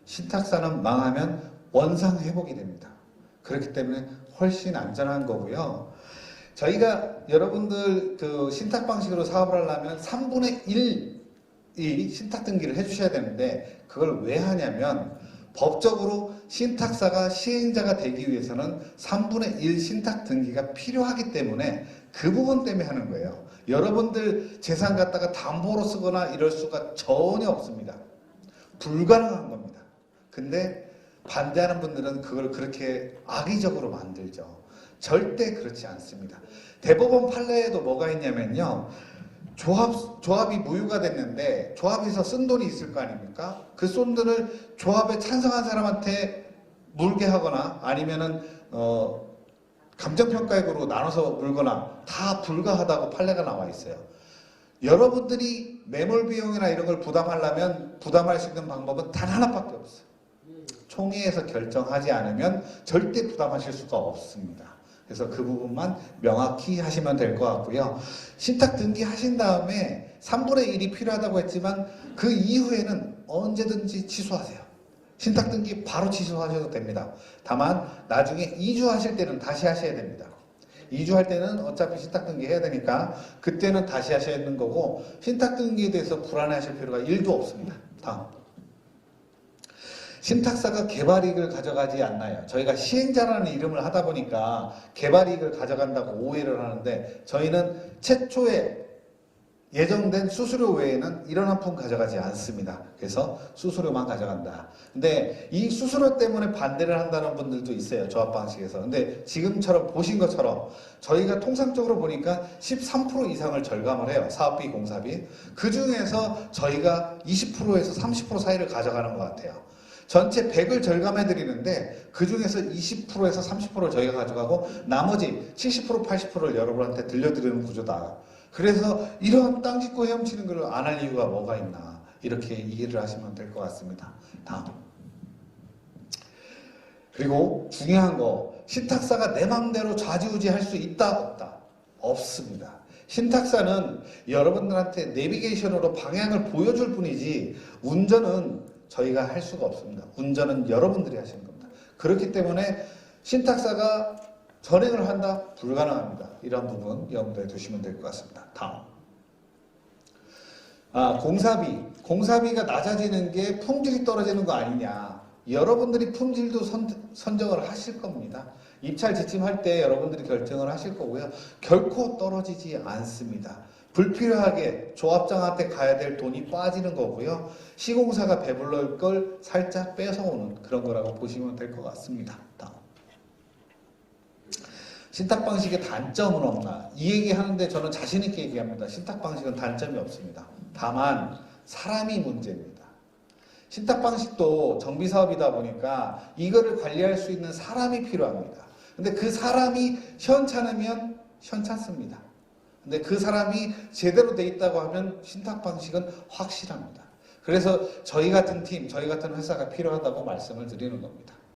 신탁사는 망하면 원상 회복이 됩니다. 그렇기 때문에 훨씬 안전한 거고요. 저희가 여러분들 그 신탁 방식으로 사업을 하려면 3분의 1이 신탁 등기를 해주셔야 되는데 그걸 왜 하냐면 법적으로 신탁사가 시행자가 되기 위해서는 3분의 1 신탁 등기가 필요하기 때문에 그 부분 때문에 하는 거예요. 여러분들 재산 갖다가 담보로 쓰거나 이럴 수가 전혀 없습니다. 불가능한 겁니다. 근데 반대하는 분들은 그걸 그렇게 악의적으로 만들죠. 절대 그렇지 않습니다. 대법원 판례에도 뭐가 있냐면요. 조합이 무효가 됐는데 조합에서 쓴 돈이 있을 거 아닙니까? 그 쏜 돈을 조합에 찬성한 사람한테 물게 하거나 아니면은 감정평가액으로 나눠서 물거나 다 불가하다고 판례가 나와 있어요. 여러분들이 매몰 비용이나 이런 걸 부담하려면 부담할 수 있는 방법은 단 하나밖에 없어요. 총회에서 결정하지 않으면 절대 부담하실 수가 없습니다. 그래서 그 부분만 명확히 하시면 될 것 같고요. 신탁 등기 하신 다음에 3분의 1이 필요하다고 했지만 그 이후에는 언제든지 취소하세요. 신탁 등기 바로 취소하셔도 됩니다. 다만 나중에 이주하실 때는 다시 하셔야 됩니다. 이주할 때는 어차피 신탁 등기 해야 되니까 그때는 다시 하셔야 되는 거고 신탁 등기에 대해서 불안해하실 필요가 1도 없습니다. 다음. 신탁사가 개발이익을 가져가지 않나요? 저희가 시행자라는 이름을 하다 보니까 개발이익을 가져간다고 오해를 하는데 저희는 최초에 예정된 수수료 외에는 이런 한 푼 가져가지 않습니다. 그래서 수수료만 가져간다. 근데 이 수수료 때문에 반대를 한다는 분들도 있어요. 조합 방식에서. 근데 지금처럼 보신 것처럼 저희가 통상적으로 보니까 13% 이상을 절감을 해요. 사업비, 공사비. 그 중에서 저희가 20%에서 30% 사이를 가져가는 것 같아요. 전체 100을 절감해 드리는데 그 중에서 20%에서 30%를 저희가 가져가고 나머지 70%, 80%를 여러분한테 들려드리는 구조다. 그래서 이런 땅 짓고 헤엄치는 걸 안 할 이유가 뭐가 있나 이렇게 이해를 하시면 될 것 같습니다. 다음. 그리고 중요한 거 신탁사가 내 마음대로 좌지우지 할 수 있다 없다? 없습니다. 신탁사는 여러분들한테 내비게이션으로 방향을 보여줄 뿐이지 운전은 저희가 할 수가 없습니다. 운전은 여러분들이 하시는 겁니다. 그렇기 때문에 신탁사가 전행을 한다? 불가능합니다. 이런 부분 염두에 두시면 될 것 같습니다. 다음. 공사비가 낮아지는 게 품질이 떨어지는 거 아니냐. 여러분들이 품질도 선정을 하실 겁니다. 입찰 지침할 때 여러분들이 결정을 하실 거고요. 결코 떨어지지 않습니다. 불필요하게 조합장한테 가야 될 돈이 빠지는 거고요. 시공사가 배불러올 걸 살짝 뺏어오는 그런 거라고 보시면 될 것 같습니다. 다음. 신탁 방식의 단점은 없나? 이 얘기 하는데 저는 자신 있게 얘기합니다. 신탁 방식은 단점이 없습니다. 다만 사람이 문제입니다. 신탁 방식도 정비 사업이다 보니까 이거를 관리할 수 있는 사람이 필요합니다. 근데 그 사람이 시원찮으면 시원찮습니다. 근데 그 사람이 제대로 돼 있다고 하면 신탁 방식은 확실합니다. 그래서 저희 같은 팀, 저희 같은 회사가 필요하다고 말씀을 드리는 겁니다.